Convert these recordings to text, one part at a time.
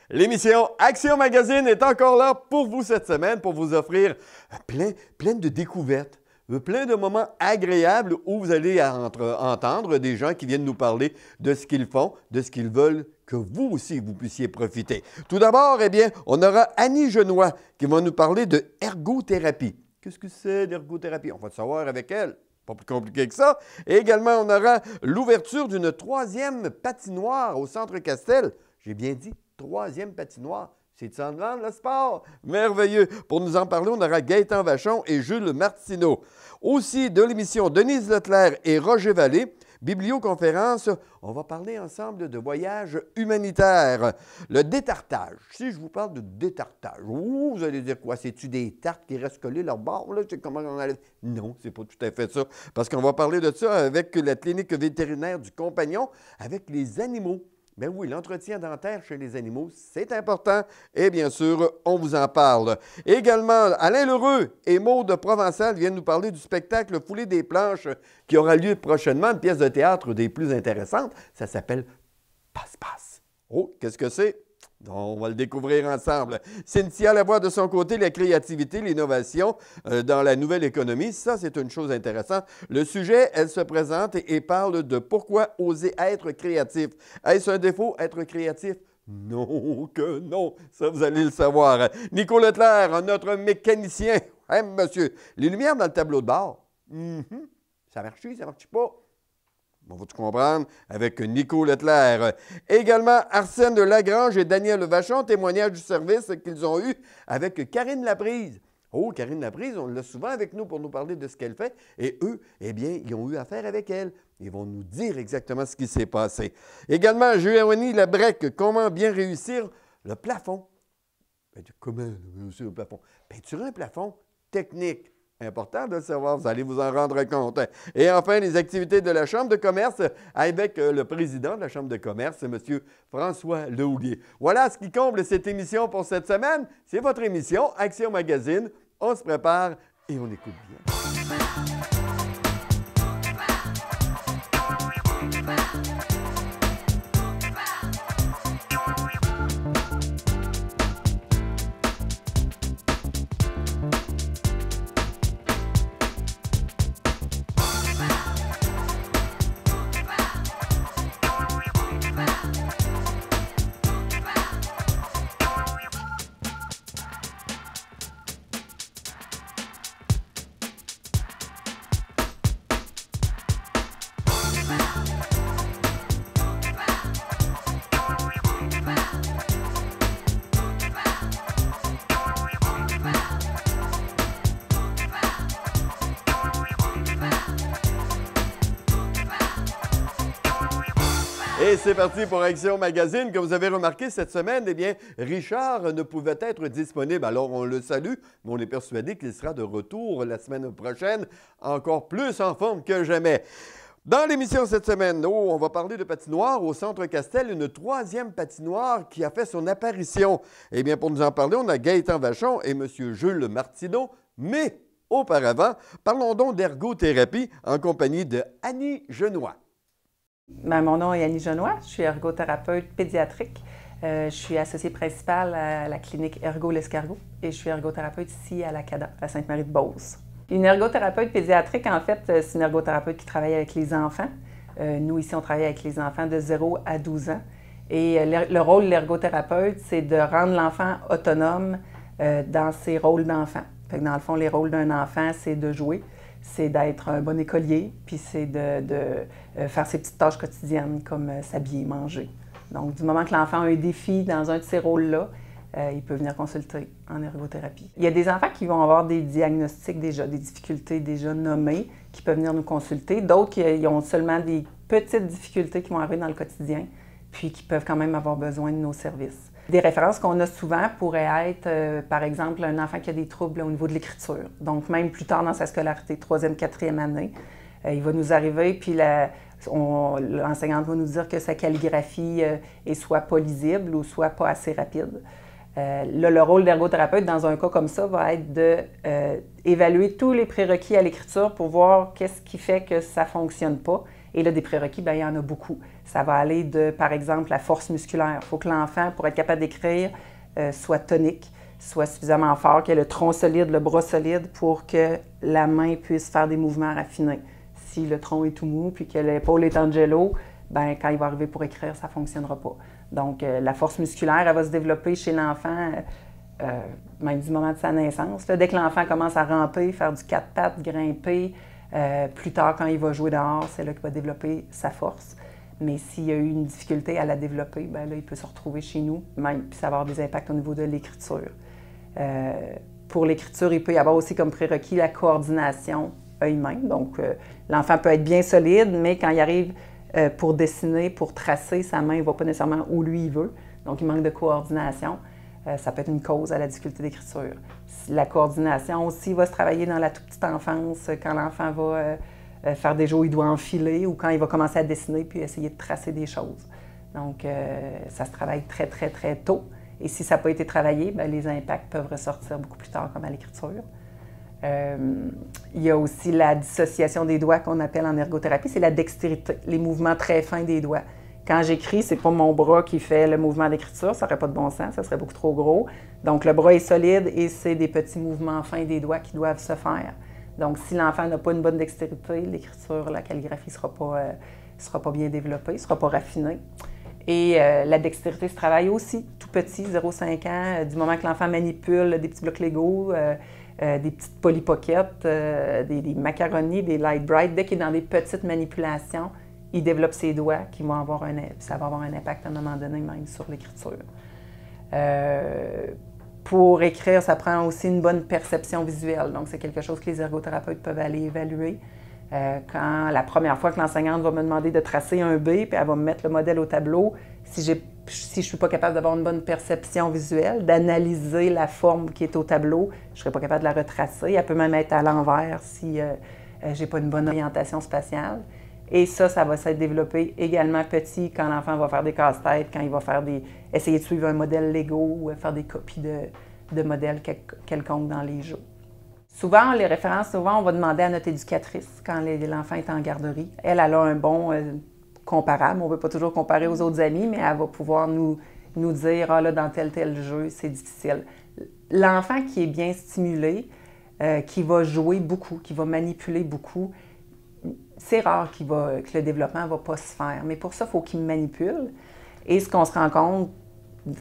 L'émission Action Magazine est encore là pour vous cette semaine pour vous offrir plein de découvertes, plein de moments agréables où vous allez entendre des gens qui viennent nous parler de ce qu'ils font, de ce qu'ils veulent que vous aussi, vous puissiez profiter. Tout d'abord, eh bien, on aura Annie Genois qui va nous parler de ergothérapie. Qu'est-ce que c'est l'ergothérapie? On va le savoir avec elle. Pas plus compliqué que ça. Et également, on aura l'ouverture d'une troisième patinoire au Centre Castel. J'ai bien dit troisième patinoire. C'est de s'en rendre le sport. Merveilleux. Pour nous en parler, on aura Gaëtan Vachon et Jules Martineau. Aussi de l'émission Denise Leclerc et Roger Vallée. Biblioconférence, on va parler ensemble de voyage humanitaire. Le détartage. Si je vous parle de détartage, vous allez dire quoi? C'est-tu des tartes qui restent collées leur bord? Là? C'est comment on allait... Non, c'est pas tout à fait ça. Parce qu'on va parler de ça avec la clinique vétérinaire du Compagnon, avec les animaux. Bien oui, l'entretien dentaire chez les animaux, c'est important et bien sûr, on vous en parle. Également, Alain Lheureux et Maude Provençal viennent nous parler du spectacle Foulée des planches qui aura lieu prochainement, une pièce de théâtre des plus intéressantes. Ça s'appelle Passe-Passe. Oh, qu'est-ce que c'est? On va le découvrir ensemble. Cynthia Lavoie, de son côté, la créativité, l'innovation dans la nouvelle économie, ça, c'est une chose intéressante. Le sujet, elle se présente et parle de pourquoi oser être créatif. Est-ce un défaut, être créatif? Non que non, ça, vous allez le savoir. Nico Leclerc, notre mécanicien. Hein, monsieur? Les lumières dans le tableau de bord. Ça marche, ça marche pas? On va tout comprendre avec Nico Leclerc. Également, Arsène Lagrange et Daniel Vachon, témoignage du service qu'ils ont eu avec Karine Laprise. Oh, Karine Laprise, on l'a souvent avec nous pour nous parler de ce qu'elle fait. Et eux, eh bien, ils ont eu affaire avec elle. Ils vont nous dire exactement ce qui s'est passé. Également, Joanie Labrec, comment bien réussir le plafond. Comment réussir le plafond? Peinturer un plafond technique. Important de le savoir, vous allez vous en rendre compte. Et enfin, les activités de la Chambre de commerce avec le président de la Chambre de commerce, M. François Lehouillier. Voilà ce qui comble cette émission pour cette semaine. C'est votre émission Action Magazine. On se prépare et on écoute bien. Et c'est parti pour Action Magazine. Comme vous avez remarqué cette semaine, eh bien, Richard ne pouvait être disponible. Alors, on le salue, mais on est persuadé qu'il sera de retour la semaine prochaine, encore plus en forme que jamais. Dans l'émission cette semaine, on va parler de patinoire au Centre Castel, une troisième patinoire qui a fait son apparition. Eh bien, pour nous en parler, on a Gaëtan Vachon et M. Jules Martineau, mais auparavant, parlons donc d'ergothérapie en compagnie de Annie Genois. Bien, mon nom est Annie Genois, je suis ergothérapeute pédiatrique. Je suis associée principale à la clinique Ergo L'Escargot et je suis ergothérapeute ici à la CADA, à Sainte-Marie-de-Beauce. Une ergothérapeute pédiatrique, en fait, c'est une ergothérapeute qui travaille avec les enfants. Nous, ici, on travaille avec les enfants de 0 à 12 ans. Et le rôle de l'ergothérapeute, c'est de rendre l'enfant autonome dans ses rôles d'enfant. Fait que dans le fond, les rôles d'un enfant, c'est de jouer, c'est d'être un bon écolier, puis c'est de faire ses petites tâches quotidiennes comme s'habiller, manger. Donc, du moment que l'enfant a un défi dans un de ces rôles-là, il peut venir consulter en ergothérapie. Il y a des enfants qui vont avoir des diagnostics déjà, des difficultés déjà nommées, qui peuvent venir nous consulter. D'autres qui ont seulement des petites difficultés qui vont arriver dans le quotidien, puis qui peuvent quand même avoir besoin de nos services. Des références qu'on a souvent pourraient être, par exemple, un enfant qui a des troubles au niveau de l'écriture. Donc, même plus tard dans sa scolarité, 3e, 4e année, il va nous arriver, puis l'enseignante va nous dire que sa calligraphie est soit pas lisible ou soit pas assez rapide. Là, le rôle d'ergothérapeute dans un cas comme ça va être d'évaluer tous les prérequis à l'écriture pour voir qu'est-ce qui fait que ça ne fonctionne pas Et là, des prérequis, bien, il y en a beaucoup. Ça va aller de, par exemple, la force musculaire. Il faut que l'enfant, pour être capable d'écrire, soit tonique, soit suffisamment fort, qu'il ait le tronc solide, le bras solide, pour que la main puisse faire des mouvements raffinés. Si le tronc est tout mou, puis que l'épaule est en jello, bien, quand il va arriver pour écrire, ça ne fonctionnera pas. Donc, la force musculaire, elle va se développer chez l'enfant, même du moment de sa naissance. Là, dès que l'enfant commence à ramper, faire du quatre pattes, grimper, plus tard, quand il va jouer dehors, c'est là qu'il va développer sa force. Mais s'il y a eu une difficulté à la développer, bien là, il peut se retrouver chez nous, même, puis ça va avoir des impacts au niveau de l'écriture. Pour l'écriture, il peut y avoir aussi comme prérequis la coordination œil-main. Donc, l'enfant peut être bien solide, mais quand il arrive pour dessiner, pour tracer, sa main ne va pas nécessairement où lui il veut. Donc, il manque de coordination. Ça peut être une cause à la difficulté d'écriture. La coordination aussi va se travailler dans la toute petite enfance, quand l'enfant va faire des jeux où il doit enfiler ou quand il va commencer à dessiner puis essayer de tracer des choses. Donc, ça se travaille très, très, très tôt. Et si ça n'a pas été travaillé, bien, les impacts peuvent ressortir beaucoup plus tard, comme à l'écriture. Il y a aussi la dissociation des doigts qu'on appelle en ergothérapie, c'est la dextérité, les mouvements très fins des doigts. Quand j'écris, c'est pas mon bras qui fait le mouvement d'écriture, ça n'aurait pas de bon sens, ça serait beaucoup trop gros. Donc, le bras est solide et c'est des petits mouvements fins des doigts qui doivent se faire. Donc, si l'enfant n'a pas une bonne dextérité, l'écriture, la calligraphie ne sera pas bien développée, ne sera pas raffinée. Et la dextérité se travaille aussi tout petit, 0,5 ans, du moment que l'enfant manipule des petits blocs Lego, des petites Polly Pocket, des macaronis, des Light Bright. Dès qu'il est dans des petites manipulations, il développe ses doigts, ça va avoir un impact à un moment donné même sur l'écriture. Pour écrire, ça prend aussi une bonne perception visuelle. Donc, c'est quelque chose que les ergothérapeutes peuvent aller évaluer. Quand la première fois que l'enseignante va me demander de tracer un B, puis elle va me mettre le modèle au tableau, si je ne suis pas capable d'avoir une bonne perception visuelle, d'analyser la forme qui est au tableau, je ne serai pas capable de la retracer. Elle peut même être à l'envers si je n'ai pas une bonne orientation spatiale. Et ça va s'être développé également petit quand l'enfant va faire des casse-têtes, quand il va essayer de suivre un modèle Lego ou faire des copies de modèles quelconques dans les jeux. Souvent, les références, on va demander à notre éducatrice quand l'enfant est en garderie. Elle a un bon comparable. On ne veut pas toujours comparer aux autres amis, mais elle va pouvoir nous dire « Ah là, dans tel jeu, c'est difficile ». L'enfant qui est bien stimulé, qui va jouer beaucoup, qui va manipuler beaucoup, c'est rare que le développement ne va pas se faire. Mais pour ça, il faut qu'il manipule. Et ce qu'on se rend compte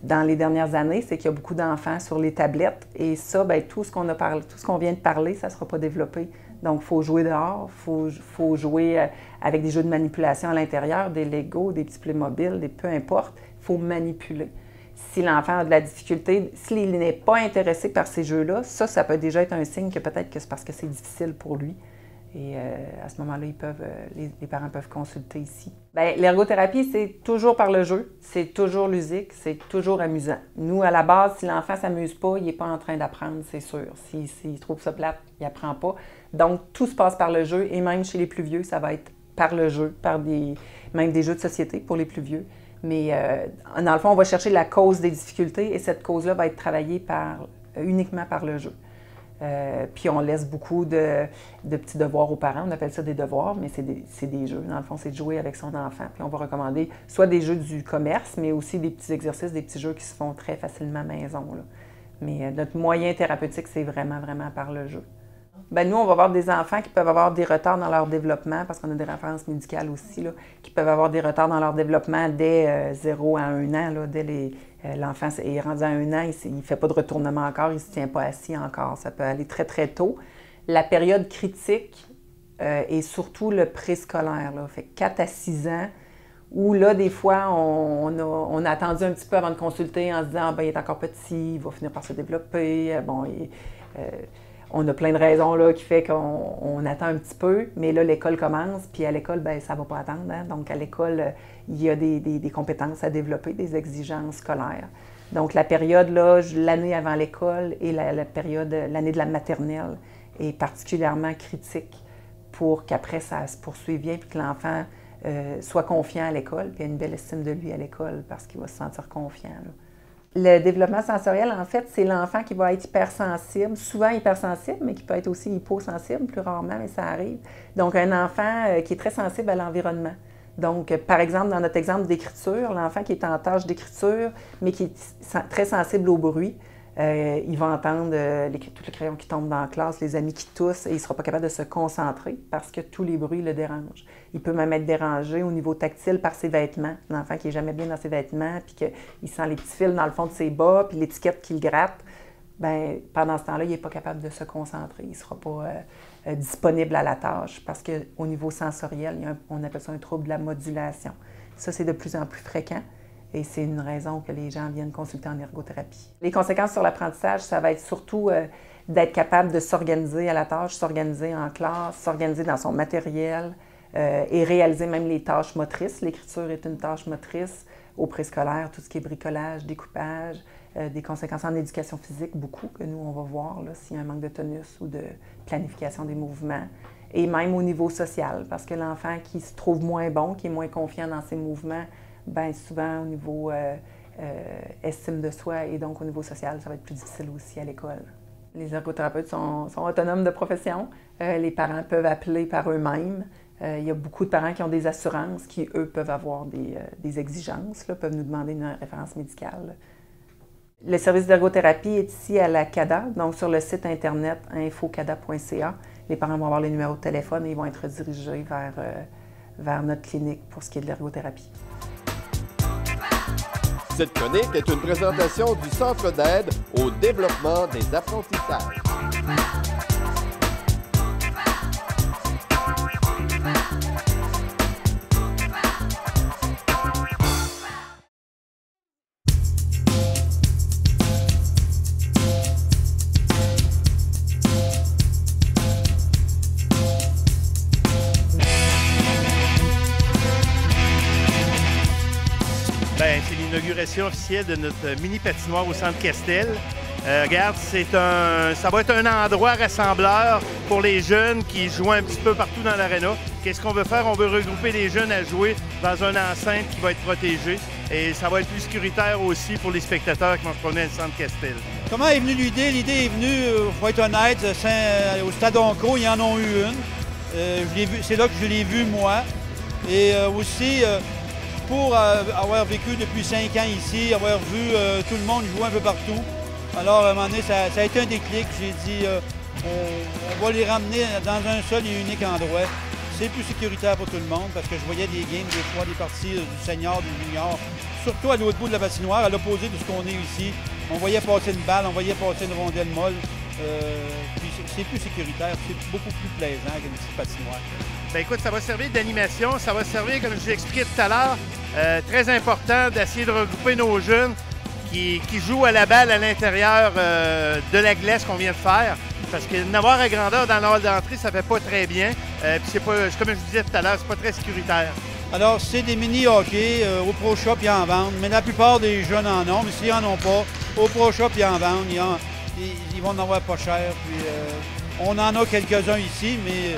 dans les dernières années, c'est qu'il y a beaucoup d'enfants sur les tablettes. Et ça, bien, tout ce qu'on vient de parler, ça ne sera pas développé. Donc, il faut jouer dehors, il faut jouer avec des jeux de manipulation à l'intérieur, des Lego, des petits Playmobil, peu importe. Il faut manipuler. Si l'enfant a de la difficulté, s'il n'est pas intéressé par ces jeux-là, ça peut déjà être un signe que peut-être que c'est parce que c'est difficile pour lui. Et à ce moment-là, les parents peuvent consulter ici. Bien, l'ergothérapie, c'est toujours par le jeu, c'est toujours ludique, c'est toujours amusant. Nous, à la base, si l'enfant ne s'amuse pas, il n'est pas en train d'apprendre, c'est sûr. S'il trouve ça plate, il n'apprend pas. Donc, tout se passe par le jeu, et même chez les plus vieux, ça va être par le jeu, même des jeux de société pour les plus vieux. Mais dans le fond, on va chercher la cause des difficultés, et cette cause-là va être travaillée uniquement par le jeu. Puis on laisse beaucoup de petits devoirs aux parents. On appelle ça des devoirs, mais c'est des jeux. Dans le fond, c'est de jouer avec son enfant. Puis on va recommander soit des jeux du commerce, mais aussi des petits exercices, des petits jeux qui se font très facilement à la maison, là. Mais notre moyen thérapeutique, c'est vraiment, vraiment par le jeu. Bien, nous, on va avoir des enfants qui peuvent avoir des retards dans leur développement, parce qu'on a des références médicales aussi, là, qui peuvent avoir des retards dans leur développement dès 0 à 1 an. Là, l'enfant est rendu à 1 an, il ne fait pas de retournement encore, il ne se tient pas assis encore. Ça peut aller très, très tôt. La période critique est surtout le préscolaire, là, fait 4 à 6 ans, où là, des fois, on a attendu un petit peu avant de consulter en se disant « Ah, ben, il est encore petit, il va finir par se développer. » On a plein de raisons là, qui fait qu'on attend un petit peu, mais là, l'école commence, puis à l'école, bien, ça ne va pas attendre. Hein? Donc, à l'école, il y a des compétences à développer, des exigences scolaires. Donc, la période, là, l'année avant l'école et l'année de la maternelle est particulièrement critique pour qu'après, ça se poursuive bien, puis que l'enfant soit confiant à l'école, puis ait une belle estime de lui à l'école, parce qu'il va se sentir confiant, là. Le développement sensoriel, en fait, c'est l'enfant qui va être hypersensible, souvent hypersensible, mais qui peut être aussi hyposensible, plus rarement, mais ça arrive. Donc, un enfant qui est très sensible à l'environnement. Donc, par exemple, dans notre exemple d'écriture, l'enfant qui est en tâche d'écriture, mais qui est très sensible au bruit, il va entendre tous les crayons qui tombent dans la classe, les amis qui toussent, et il ne sera pas capable de se concentrer parce que tous les bruits le dérangent. Il peut même être dérangé au niveau tactile par ses vêtements. L'enfant qui n'est jamais bien dans ses vêtements, puis qu'il sent les petits fils dans le fond de ses bas, puis l'étiquette qu'il gratte, bien, pendant ce temps-là, il n'est pas capable de se concentrer. Il ne sera pas disponible à la tâche parce qu'au niveau sensoriel, on appelle ça un trouble de la modulation. Ça, c'est de plus en plus fréquent. Et c'est une raison que les gens viennent consulter en ergothérapie. Les conséquences sur l'apprentissage, ça va être surtout d'être capable de s'organiser à la tâche, s'organiser en classe, s'organiser dans son matériel et réaliser même les tâches motrices. L'écriture est une tâche motrice au préscolaire, tout ce qui est bricolage, découpage, des conséquences en éducation physique, beaucoup que nous, on va voir s'il y a un manque de tonus ou de planification des mouvements. Et même au niveau social, parce que l'enfant qui se trouve moins bon, qui est moins confiant dans ses mouvements, bien souvent au niveau estime de soi et donc au niveau social, ça va être plus difficile aussi à l'école. Les ergothérapeutes sont autonomes de profession. Les parents peuvent appeler par eux-mêmes. Il y a beaucoup de parents qui ont des assurances qui, eux, peuvent avoir des exigences, peuvent nous demander une référence médicale. Le service d'ergothérapie est ici à la CADA, donc sur le site internet infocada.ca. Les parents vont avoir les numéros de téléphone et ils vont être dirigés vers notre clinique pour ce qui est de l'ergothérapie. Cette chronique est une présentation du Centre d'aide au développement des apprentissages. C'est l'inauguration officielle de notre mini patinoire au Centre Castel. Regarde, ça va être un endroit rassembleur pour les jeunes qui jouent un petit peu partout dans l'aréna. Qu'est-ce qu'on veut faire? On veut regrouper les jeunes à jouer dans une enceinte qui va être protégée. Et ça va être plus sécuritaire aussi pour les spectateurs qui vont se promener à le Centre Castel. Comment est venue l'idée? L'idée est venue, il faut être honnête, au Stade Onco, ils en ont eu une. C'est là que je l'ai vue, moi. Et aussi, pour avoir vécu depuis 5 ans ici, avoir vu tout le monde jouer un peu partout. Alors, à un moment donné, ça a été un déclic. J'ai dit, on va les ramener dans un seul et unique endroit. C'est plus sécuritaire pour tout le monde parce que je voyais des games, des fois, des parties du senior, du junior, surtout à l'autre bout de la patinoire, à l'opposé de ce qu'on est ici. On voyait passer une balle, on voyait passer une rondelle molle. Puis c'est plus sécuritaire, c'est beaucoup plus plaisant qu'une petite patinoire. Bien, écoute, ça va servir d'animation, ça va servir, comme je vous l'expliquais tout à l'heure, très important d'essayer de regrouper nos jeunes qui jouent à la balle à l'intérieur de la glace qu'on vient de faire. Parce que n'avoir à grandeur dans l'hall d'entrée, ça fait pas très bien. Puis c'est pas, comme je vous disais tout à l'heure, c'est pas très sécuritaire. Alors, c'est des mini-hockey. Au Pro Shop, ils en vendent. Mais la plupart des jeunes en ont. Mais s'ils n'en ont pas, au Pro Shop, ils en vendent. Ils vont en avoir pas cher. Puis, on en a quelques-uns ici, mais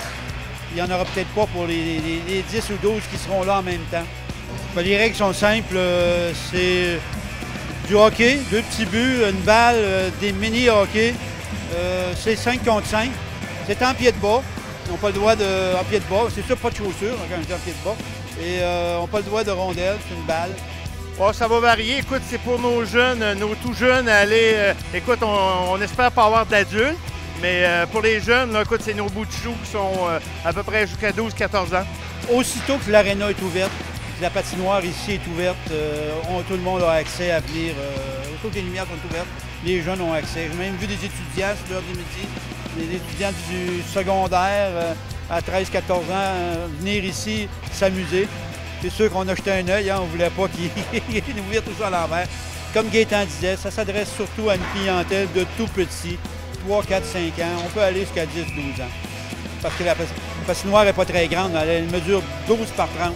il n'y en aura peut-être pas pour les 10 ou 12 qui seront là en même temps. Ben, les règles sont simples. C'est du hockey, 2 petits buts, une balle, des mini-hockey. C'est 5 contre 5. C'est en pied de bas. Ils n'ont pas le droit en pied de bas. C'est sûr, pas de chaussures quand je dis en pied de bas. Et ils n'ont pas le droit de rondelle, c'est une balle. Oh, ça va varier. Écoute, c'est pour nos jeunes, nos tout jeunes, aller. Écoute, on espère pas avoir d'adultes, mais pour les jeunes, là, écoute, c'est nos bouts de choux qui sont à peu près jusqu'à 12-14 ans. Aussitôt que l'aréna est ouverte, que la patinoire ici est ouverte, tout le monde a accès à venir. Aussitôt que les lumières sont ouvertes, les jeunes ont accès. J'ai même vu des étudiants sur l'heure du midi, des étudiants du secondaire à 13-14 ans venir ici s'amuser. C'est sûr qu'on a jeté un œil, on ne voulait pas qu'ils ouvrent tout ça à l'envers. Comme Gaétan disait, ça s'adresse surtout à une clientèle de tout petits, 3, 4, 5 ans. On peut aller jusqu'à 10, 12 ans. Parce que la patinoire n'est pas très grande, elle mesure 12 par 30.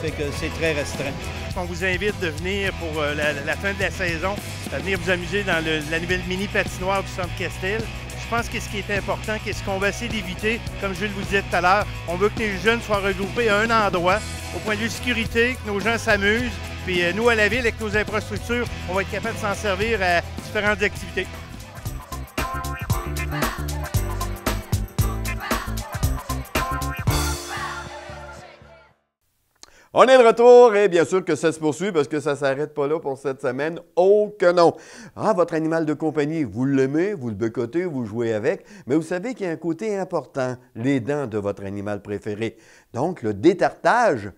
Fait que c'est très restreint. On vous invite de venir pour la fin de la saison, à venir vous amuser dans la nouvelle mini patinoire du Centre Castel. Je pense que ce qui est important, qu'est-ce qu'on va essayer d'éviter, comme Jules vous disait tout à l'heure, on veut que les jeunes soient regroupés à un endroit, au point de vue sécurité, que nos gens s'amusent, Puis nous, à la ville, avec nos infrastructures, on va être capable de s'en servir à différentes activités. On est de retour et bien sûr que ça se poursuit parce que ça ne s'arrête pas là pour cette semaine. Oh que non! Ah, votre animal de compagnie, vous l'aimez, vous le becotez, vous jouez avec, mais vous savez qu'il y a un côté important, les dents de votre animal préféré. Donc, le détartrage,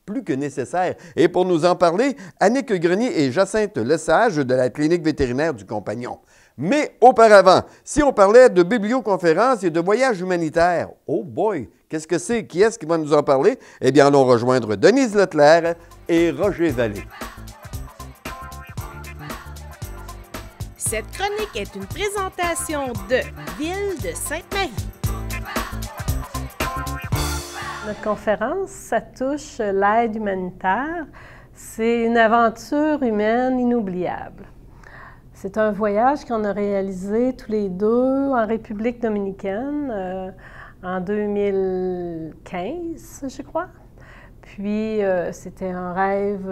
plus que nécessaire. Et pour nous en parler, Annick Grenier et Jacinthe Lesage de la clinique vétérinaire du Compagnon. Mais auparavant, si on parlait de biblioconférences et de voyages humanitaires, oh boy, qu'est-ce que c'est? Qui est-ce qui va nous en parler? Eh bien, allons rejoindre Denise Leclerc et Roger Vallée. Cette chronique est une présentation de Ville de Sainte-Marie. Notre conférence, ça touche l'aide humanitaire. C'est une aventure humaine inoubliable. C'est un voyage qu'on a réalisé tous les deux en République dominicaine en 2015, je crois. Puis, c'était un rêve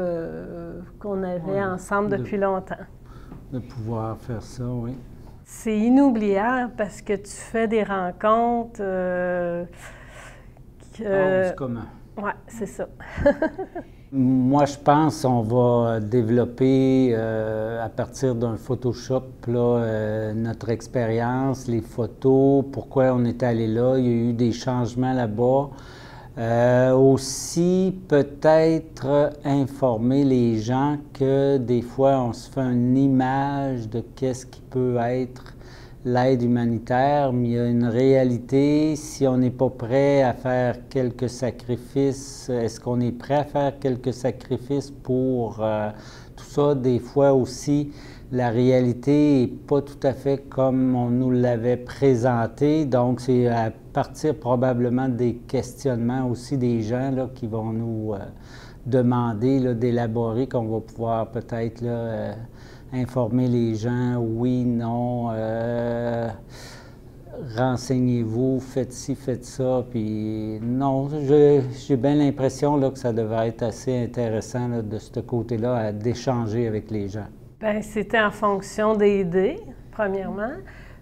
qu'on avait ensemble depuis longtemps. De pouvoir faire ça, oui. C'est inoubliable parce que tu fais des rencontres hors du commun. Oui, c'est ça. Moi, je pense qu'on va développer à partir d'un Photoshop là, notre expérience, les photos, pourquoi on est allé là. Il y a eu des changements là-bas. Aussi, peut-être informer les gens que des fois, on se fait une image de qu'est-ce qui peut être l'aide humanitaire, mais il y a une réalité. Si on n'est pas prêt à faire quelques sacrifices, est-ce qu'on est prêt à faire quelques sacrifices pour tout ça? Des fois aussi, la réalité n'est pas tout à fait comme on nous l'avait présenté. Donc, c'est à partir probablement des questionnements aussi des gens là, qui vont nous demander d'élaborer, qu'on va pouvoir peut-être informer les gens, oui, non, renseignez-vous, faites ci, faites ça, puis non, j'ai bien l'impression que ça devrait être assez intéressant là, de ce côté-là, d'échanger avec les gens. Bien, c'était en fonction d'aider, premièrement.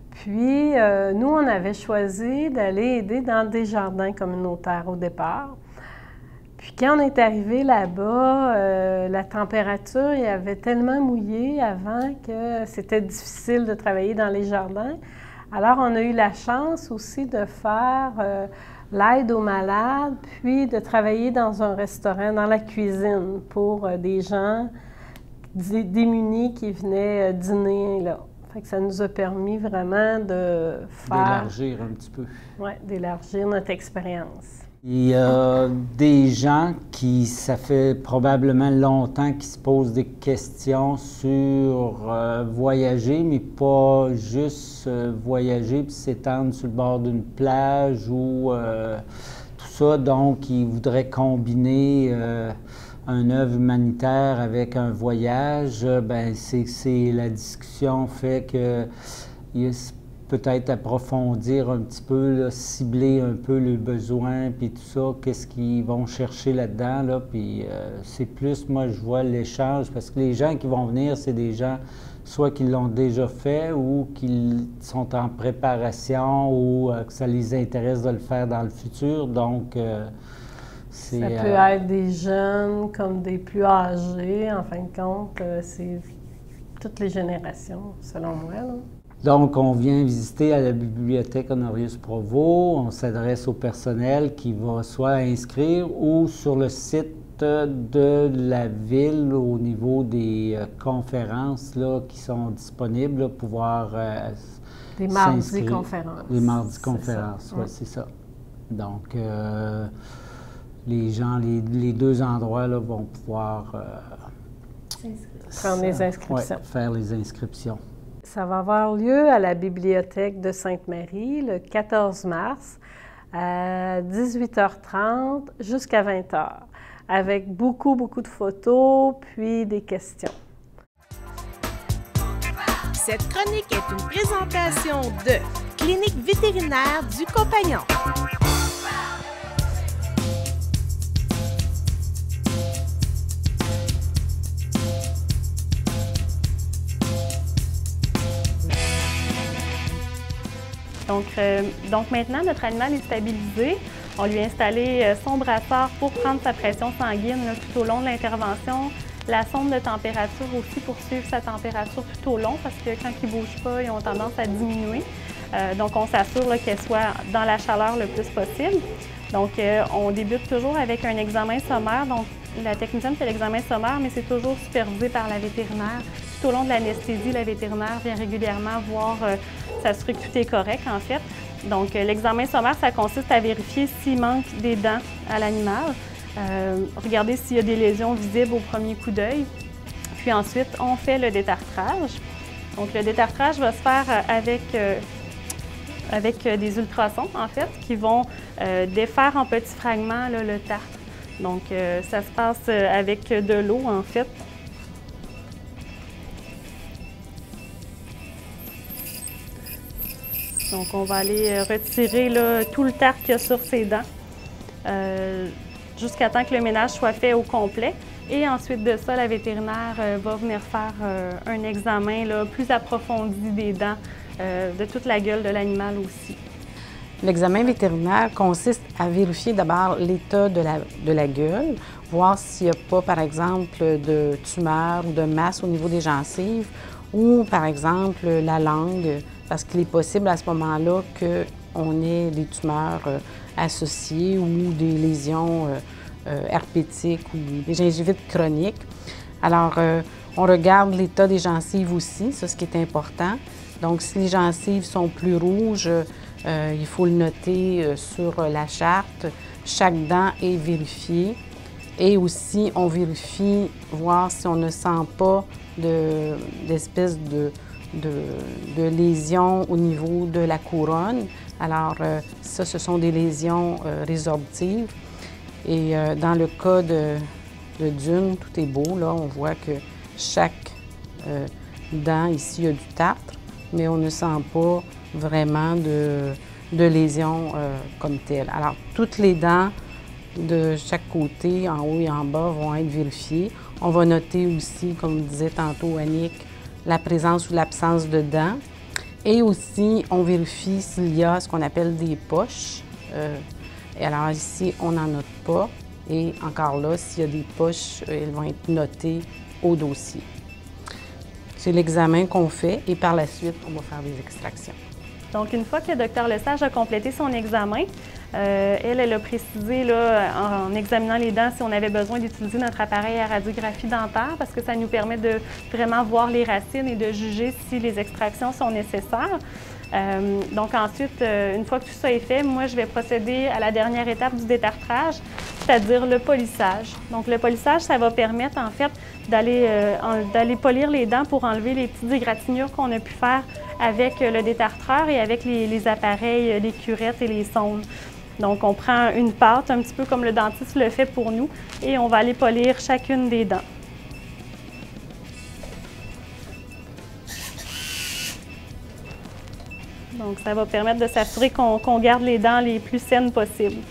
Puis, nous, on avait choisi d'aller aider dans des jardins communautaires au départ. Puis quand on est arrivé là-bas, la température, il avait tellement mouillé avant que c'était difficile de travailler dans les jardins. Alors, on a eu la chance aussi de faire l'aide aux malades, puis de travailler dans un restaurant, dans la cuisine, pour des gens démunis qui venaient dîner là. Fait que ça nous a permis vraiment de faire... D'élargir un petit peu. Oui, d'élargir notre expérience. Il y a des gens qui, ça fait probablement longtemps qu'ils se posent des questions sur voyager, mais pas juste voyager puis s'étendre sur le bord d'une plage ou tout ça. Donc, ils voudraient combiner une œuvre humanitaire avec un voyage. Ben, c'est la discussion fait que peut-être approfondir un petit peu, là, cibler un peu les besoins, puis tout ça, qu'est-ce qu'ils vont chercher là-dedans, là, puis c'est plus, moi, je vois l'échange, parce que les gens qui vont venir, c'est des gens, soit qui l'ont déjà fait, ou qui sont en préparation, ou que ça les intéresse de le faire dans le futur, donc c'est... Ça peut être des jeunes comme des plus âgés, en fin de compte, c'est toutes les générations, selon moi, là. Donc, on vient visiter à la bibliothèque Honorius Provost. On s'adresse au personnel qui va soit inscrire ou sur le site de la ville au niveau des conférences là, qui sont disponibles, là, pouvoir des mardis conférences. Les mardis conférences, oui, c'est ça. Donc, les gens, les deux endroits là, vont pouvoir prendre les inscriptions. Faire les inscriptions. Ça va avoir lieu à la bibliothèque de Sainte-Marie le 14 mars à 18h30 jusqu'à 20h, avec beaucoup de photos puis des questions. Cette chronique est une présentation de Clinique vétérinaire du Compagnon. Donc maintenant, notre animal est stabilisé. On lui a installé son brassard pour prendre sa pression sanguine là, tout au long de l'intervention. La sonde de température aussi pour suivre sa température tout au long parce que quand ils ne bougent pas, ils ont tendance à diminuer. Donc on s'assure qu'elle soit dans la chaleur le plus possible. Donc on débute toujours avec un examen sommaire. Donc la technicienne fait l'examen sommaire, mais c'est toujours supervisé par la vétérinaire. Tout au long de l'anesthésie, la vétérinaire vient régulièrement voir, s'assurer que tout est correct en fait. Donc l'examen sommaire, ça consiste à vérifier s'il manque des dents à l'animal. Regarder s'il y a des lésions visibles au premier coup d'œil. Puis ensuite, on fait le détartrage. Donc le détartrage va se faire avec des ultrasons, en fait, qui vont défaire en petits fragments là, le tartre. Donc ça se passe avec de l'eau, en fait. Donc on va aller retirer là, tout le tartre qu'il y a sur ses dents. Jusqu'à temps que le ménage soit fait au complet. Et ensuite de ça, la vétérinaire va venir faire un examen là, plus approfondi des dents, de toute la gueule de l'animal aussi. L'examen vétérinaire consiste à vérifier d'abord l'état de la gueule, voir s'il n'y a pas, par exemple, de tumeur ou de masse au niveau des gencives ou, par exemple, la langue, parce qu'il est possible à ce moment-là qu'on ait des tumeurs associées ou des lésions herpétiques ou des gingivites chroniques. Alors, on regarde l'état des gencives aussi, ça, ce qui est important. Donc, si les gencives sont plus rouges, il faut le noter sur la charte. Chaque dent est vérifiée. Et aussi, on vérifie, voir si on ne sent pas d'espèce de lésions au niveau de la couronne. Alors, ça, ce sont des lésions résorptives. Et dans le cas de Dune, tout est beau. Là, on voit que chaque dent ici a du tartre, mais on ne sent pas vraiment de lésions comme telles. Alors, toutes les dents de chaque côté, en haut et en bas, vont être vérifiées. On va noter aussi, comme disait tantôt Annick, la présence ou l'absence de dents. Et aussi, on vérifie s'il y a ce qu'on appelle des poches. Et alors ici, on n'en note pas. Et encore là, s'il y a des poches, elles vont être notées au dossier. C'est l'examen qu'on fait et par la suite, on va faire des extractions. Donc, une fois que le docteur Lesage a complété son examen, elle a précisé là, en examinant les dents si on avait besoin d'utiliser notre appareil à radiographie dentaire parce que ça nous permet de vraiment voir les racines et de juger si les extractions sont nécessaires. Donc ensuite, une fois que tout ça est fait, moi je vais procéder à la dernière étape du détartrage, c'est-à-dire le polissage. Donc le polissage, ça va permettre en fait d'aller polir les dents pour enlever les petites égratignures qu'on a pu faire avec le détartreur et avec les appareils, les curettes et les sondes. Donc on prend une pâte, un petit peu comme le dentiste le fait pour nous, et on va aller polir chacune des dents. Donc, ça va permettre de s'assurer qu'on garde les dents les plus saines possibles.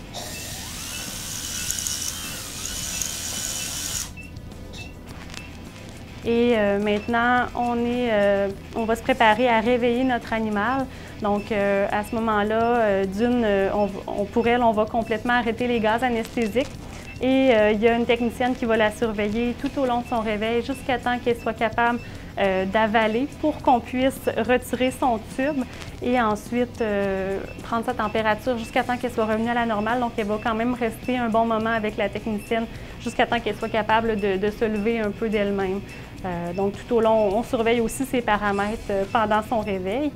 Et maintenant, on va se préparer à réveiller notre animal. Donc, à ce moment-là, pour elle, on va complètement arrêter les gaz anesthésiques. Et il y a une technicienne qui va la surveiller tout au long de son réveil jusqu'à temps qu'elle soit capable d'avaler pour qu'on puisse retirer son tube et ensuite prendre sa température jusqu'à temps qu'elle soit revenue à la normale. Donc, elle va quand même rester un bon moment avec la technicienne jusqu'à temps qu'elle soit capable de se lever un peu d'elle-même. Donc, tout au long, on surveille aussi ses paramètres pendant son réveil.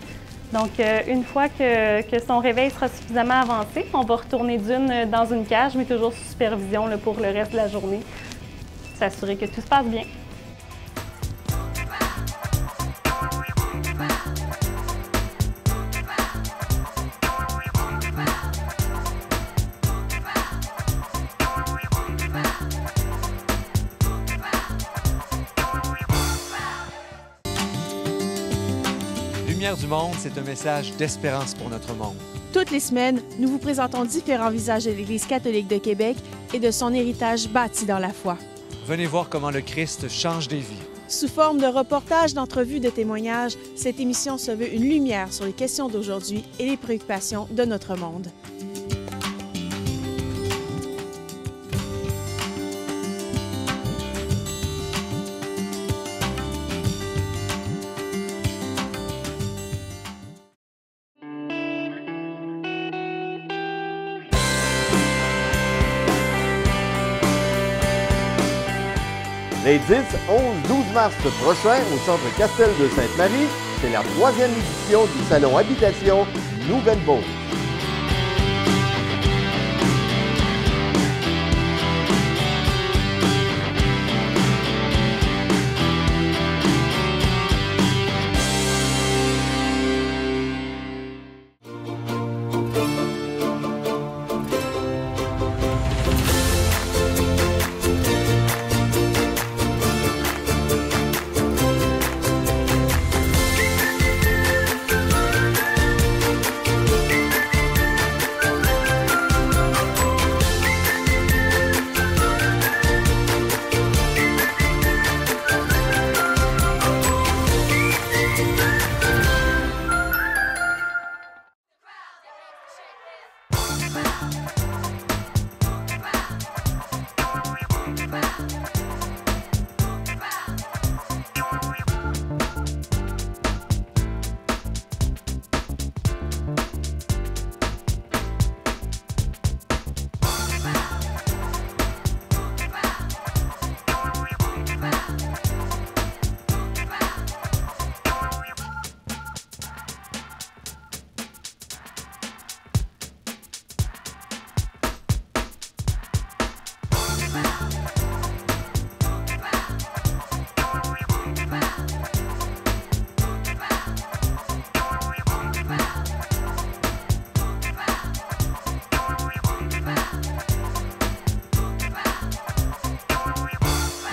Donc, une fois que son réveil sera suffisamment avancé, on va retourner Dune dans une cage, mais toujours sous supervision là, pour le reste de la journée. S'assurer que tout se passe bien. Lumière du monde, c'est un message d'espérance pour notre monde. Toutes les semaines, nous vous présentons différents visages de l'Église catholique de Québec et de son héritage bâti dans la foi. Venez voir comment le Christ change des vies. Sous forme de reportages, d'entrevues, de témoignages, cette émission se veut une lumière sur les questions d'aujourd'hui et les préoccupations de notre monde. Les 10, 11, 12 mars prochains, au Centre Castel de Sainte-Marie, c'est la 3e édition du Salon Habitation Nouvelle-Beauce.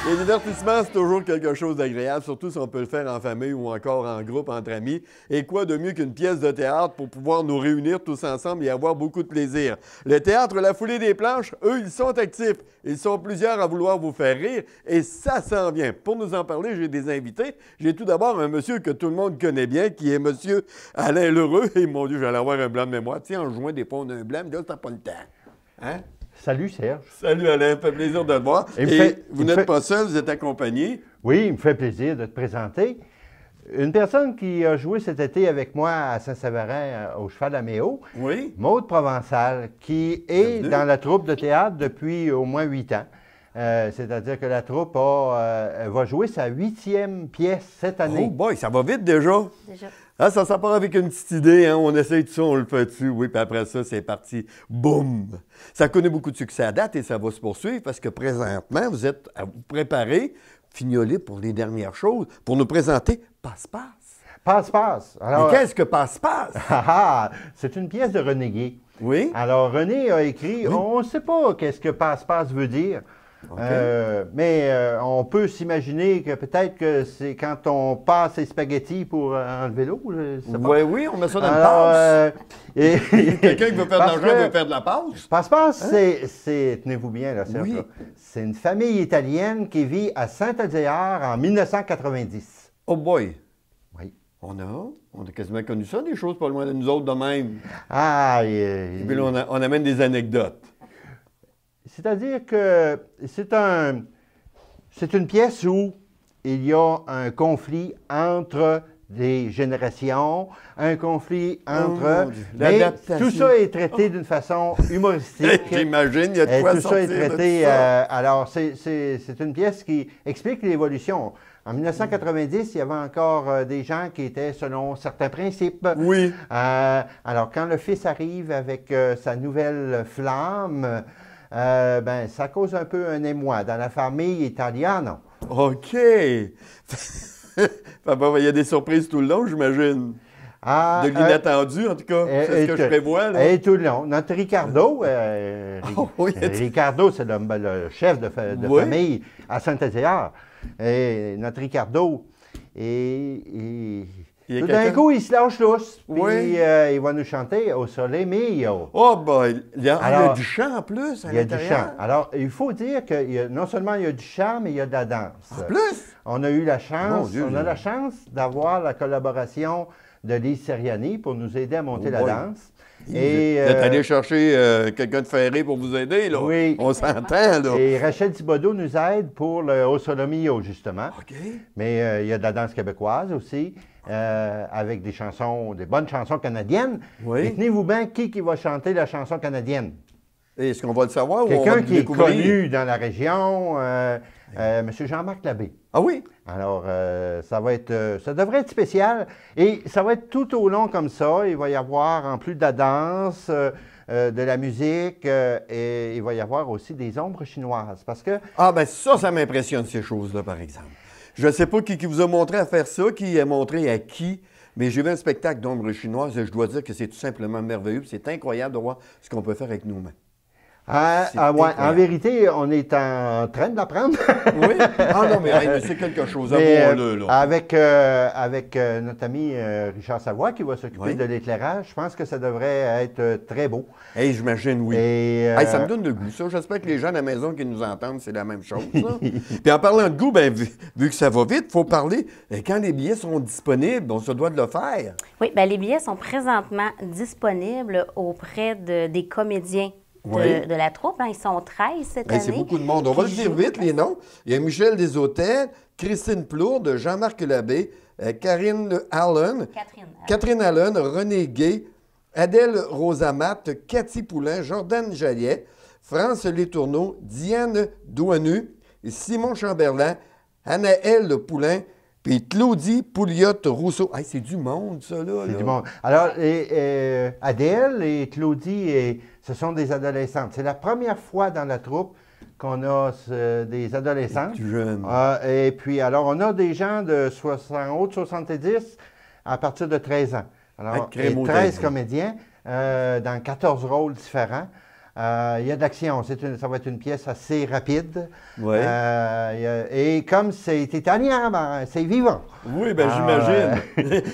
Le divertissement, c'est toujours quelque chose d'agréable, surtout si on peut le faire en famille ou encore en groupe, entre amis. Et quoi de mieux qu'une pièce de théâtre pour pouvoir nous réunir tous ensemble et avoir beaucoup de plaisir. Le théâtre La Foulée des Planches, eux, ils sont actifs. Ils sont plusieurs à vouloir vous faire rire et ça s'en vient. Pour nous en parler, j'ai des invités. J'ai tout d'abord un monsieur que tout le monde connaît bien, qui est monsieur Alain Lheureux. Et mon Dieu, j'allais avoir un blanc de mémoire. Tiens, en juin, des ponts d'un blanc, là, t'as pas le temps. Hein? Salut Serge. Salut Alain, ça fait plaisir de te voir. Et vous n'êtes pas seul, vous êtes accompagné. Oui, il me fait plaisir de te présenter. Une personne qui a joué cet été avec moi à Saint-Séverin au Cheval à Méo, oui. Maude Provençal, qui est dans la troupe de théâtre depuis au moins 8 ans. C'est-à-dire que la troupe va jouer sa 8e pièce cette année. Oh boy, ça va vite déjà. Ah, ça part avec une petite idée, hein? On essaye tout ça, on le fait dessus, oui, puis après ça, c'est parti. Boum! Ça connaît beaucoup de succès à date et ça va se poursuivre parce que présentement, vous êtes à vous préparer, fignoler pour les dernières choses, pour nous présenter Passe-Passe. Passe-Passe. Alors, mais qu'est-ce que Passe-Passe? C'est une pièce de René Gay. Oui. Alors, René a écrit, on ne sait pas qu'est-ce que Passe-Passe veut dire. Okay. Mais on peut s'imaginer que peut-être que c'est quand on passe les spaghettis pour enlever l'eau. Oui, on met ça dans le passe. Quelqu'un qui veut faire de l'argent veut faire de la passe. Passe-Passe, tenez-vous bien là, Serge, c'est une famille italienne qui vit à Saint-Adéar en 1990. Oh boy! Oui. On a quasiment connu ça, des choses pas loin de nous autres de même. Et puis là, on amène des anecdotes. C'est-à-dire que c'est une pièce où il y a un conflit entre des générations, un conflit entre... mais tout ça est traité d'une façon humoristique. J'imagine, il y a de quoi tout ça est traité... de ça. Alors, c'est une pièce qui explique l'évolution. En 1990, il y avait encore des gens qui étaient selon certains principes. Oui. Alors, quand le fils arrive avec sa nouvelle flamme... ça cause un peu un émoi dans la famille italienne. OK. Il y a des surprises tout le long, j'imagine. De l'inattendu, en tout cas. C'est ce que je prévois. Là. Et tout le long. Notre Ricardo, Ricardo, c'est le chef de famille à Saint-Adéar. Et notre Ricardo, Tout d'un coup, il se lâche lousse, puis Oui. il va nous chanter « Au Sole Mio ». Oh, boy! Il y a du chant en plus à Il y a du l'intérieur. chant. Alors, il faut dire que non seulement il y a du chant, mais il y a de la danse. En plus? On a eu la Mon chance, Dieu, on a la chance d'avoir la collaboration de Lise Seriani pour nous aider à monter la boy. danse. Vous êtes allé chercher quelqu'un de ferré pour vous aider, là. Oui. On s'entend, là. Et Rachel Thibodeau nous aide pour le Au Sole Mio, justement. OK. Mais il y a de la danse québécoise aussi, avec des chansons, des bonnes chansons canadiennes. Oui. Et tenez-vous bien, qui va chanter la chanson canadienne? Est-ce qu'on va le savoir ou on va Quelqu'un le qui est découvrir? connu dans la région, M. Jean-Marc Labbé. Ah oui? Alors, ça devrait être spécial. Et ça va être tout au long comme ça. Il va y avoir, en plus de la danse, de la musique, et il va y avoir aussi des ombres chinoises. Parce que... Ah, ben ça m'impressionne, ces choses-là, par exemple. Je ne sais pas qui vous a montré à faire ça, qui a montré à qui, mais j'ai vu un spectacle d'ombres chinoises et je dois dire que c'est tout simplement merveilleux. C'est incroyable de voir ce qu'on peut faire avec nos mains. Ouais, en vérité, on est en train de l'apprendre. Oui? Ah non, mais c'est quelque chose. Avouons-le, là. Avec notre ami Richard Savoie qui va s'occuper de l'éclairage, je pense que ça devrait être très beau. Hey, j'imagine, oui. Et, ça me donne le goût, ça. J'espère que les gens à la maison qui nous entendent, c'est la même chose. Puis en parlant de goût, ben, vu que ça va vite, il faut parler. Quand les billets seront disponibles, on se doit de le faire. Oui, bien, les billets sont présentement disponibles auprès des comédiens de la troupe. Ils sont 13 cette année. C'est beaucoup de monde. On va le dire vite, les noms. Il y a Michel Desautels, Christine Plourde, Jean-Marc Labbé, Catherine Allen, René Gay, Adèle Rosamat, Cathy Poulain, Jordan Jallet, France Letourneau, Diane Douanu, Simon Chamberlain, Anaëlle Poulain, puis Claudie Pouliot-Rousseau. Hey, c'est du monde, ça, là. C'est du monde. Alors, Adèle et Claudie, ce sont des adolescentes. C'est la première fois dans la troupe qu'on a des adolescentes. Plus jeunes. Et puis, alors, on a des gens de haut de 70 à partir de 13 ans. Alors, 13 comédiens dans 14 rôles différents. Il y a de l'action. Ça va être une pièce assez rapide. Ouais. Et comme c'est italien, c'est vivant. Oui, bien, j'imagine.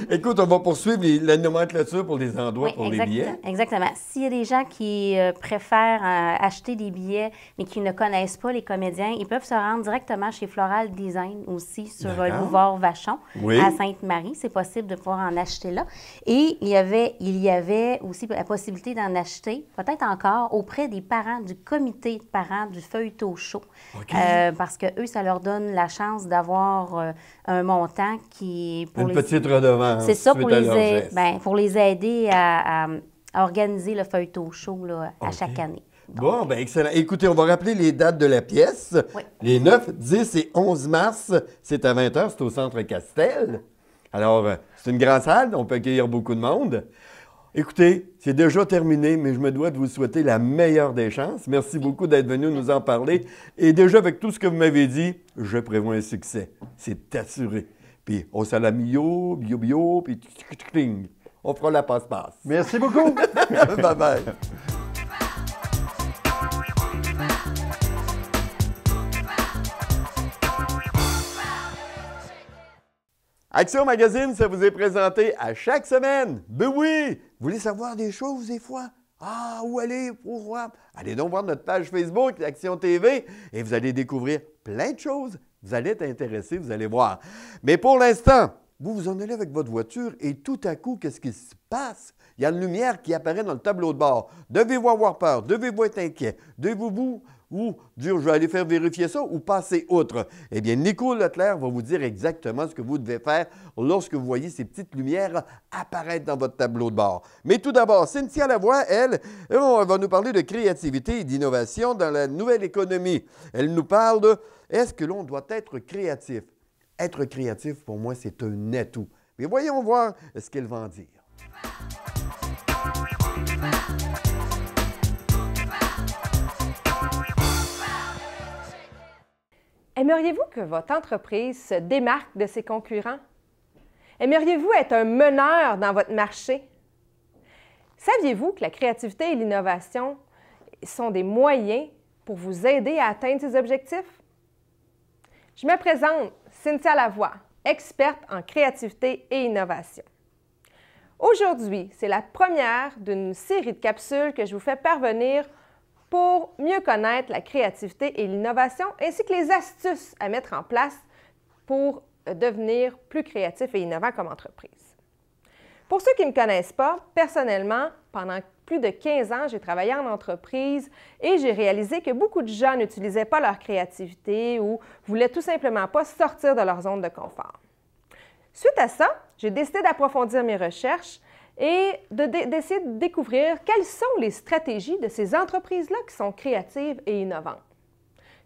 Écoute, on va poursuivre la nomenclature pour les endroits, pour les billets. Exactement. S'il y a des gens qui préfèrent acheter des billets, mais qui ne connaissent pas les comédiens, ils peuvent se rendre directement chez Floral Design aussi, sur le boulevard Vachon, à Sainte-Marie. C'est possible de pouvoir en acheter là. Et il y avait aussi la possibilité d'en acheter, peut-être encore, auprès des parents, du comité de parents du Feuilleton Chaud. Parce que eux, ça leur donne la chance d'avoir un montant qui... Petite redevance. C'est ça, pour les aider à organiser le Feuilleton Chaud là, à chaque année. Bon, bien, excellent. Écoutez, on va rappeler les dates de la pièce. Oui. Les 9, 10 et 11 mars, c'est à 20h, c'est au Centre Castel. Alors, c'est une grande salle, on peut accueillir beaucoup de monde. Écoutez, c'est déjà terminé, mais je me dois de vous souhaiter la meilleure des chances. Merci beaucoup d'être venu nous en parler. Et déjà, avec tout ce que vous m'avez dit, je prévois un succès. C'est assuré. Puis, au salamillo, bio, puis cling. On fera la passe-passe. Merci beaucoup. Bye-bye. Action Magazine, ça vous est présenté à chaque semaine. Ben oui! Vous voulez savoir des choses des fois? Ah, où aller pour voir? Allez donc voir notre page Facebook, Action TV, et vous allez découvrir plein de choses. Vous allez être intéressé, vous allez voir. Mais pour l'instant, vous en allez avec votre voiture et tout à coup, qu'est-ce qui se passe? Il y a une lumière qui apparaît dans le tableau de bord. Devez-vous avoir peur? Devez-vous être inquiet? Devez-vous dire, je vais aller faire vérifier ça ou passer outre? Eh bien, Nico Leclerc va vous dire exactement ce que vous devez faire lorsque vous voyez ces petites lumières apparaître dans votre tableau de bord. Mais tout d'abord, Cynthia Lavoie, elle va nous parler de créativité et d'innovation dans la nouvelle économie. Elle nous parle de, est-ce que l'on doit être créatif? Être créatif, pour moi, c'est un atout. Mais voyons voir ce qu'elle va en dire. Aimeriez-vous que votre entreprise se démarque de ses concurrents? Aimeriez-vous être un meneur dans votre marché? Saviez-vous que la créativité et l'innovation sont des moyens pour vous aider à atteindre ces objectifs? Je me présente, Cynthia Lavoie, experte en créativité et innovation. Aujourd'hui, c'est la première d'une série de capsules que je vous fais parvenir pour mieux connaître la créativité et l'innovation, ainsi que les astuces à mettre en place pour devenir plus créatif et innovant comme entreprise. Pour ceux qui ne me connaissent pas, personnellement, pendant plus de 15 ans, j'ai travaillé en entreprise et j'ai réalisé que beaucoup de gens n'utilisaient pas leur créativité ou voulaient tout simplement pas sortir de leur zone de confort. Suite à ça, j'ai décidé d'approfondir mes recherches et d'essayer de découvrir quelles sont les stratégies de ces entreprises-là qui sont créatives et innovantes.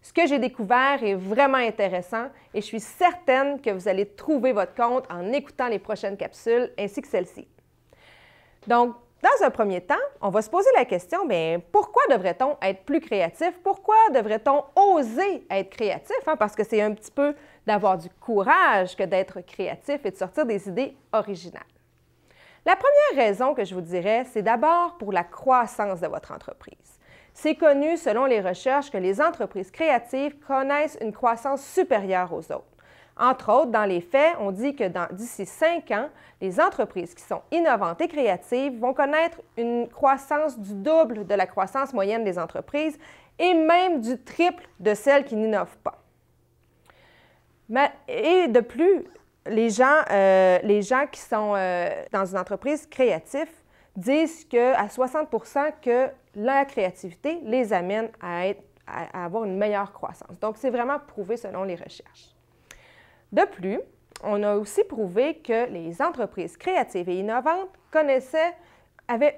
Ce que j'ai découvert est vraiment intéressant et je suis certaine que vous allez trouver votre compte en écoutant les prochaines capsules ainsi que celle-ci. Donc, dans un premier temps, on va se poser la question, bien, pourquoi devrait-on être plus créatif? Pourquoi devrait-on oser être créatif? Parce que c'est un petit peu d'avoir du courage que d'être créatif et de sortir des idées originales. La première raison que je vous dirais, c'est d'abord pour la croissance de votre entreprise. C'est connu selon les recherches que les entreprises créatives connaissent une croissance supérieure aux autres. Entre autres, dans les faits, on dit que d'ici 5 ans, les entreprises qui sont innovantes et créatives vont connaître une croissance du double de la croissance moyenne des entreprises et même du triple de celles qui n'innovent pas. Et de plus, les gens qui sont dans une entreprise créative disent qu'à 60 % que la créativité les amène à avoir une meilleure croissance. Donc, c'est vraiment prouvé selon les recherches. De plus, on a aussi prouvé que les entreprises créatives et innovantes avaient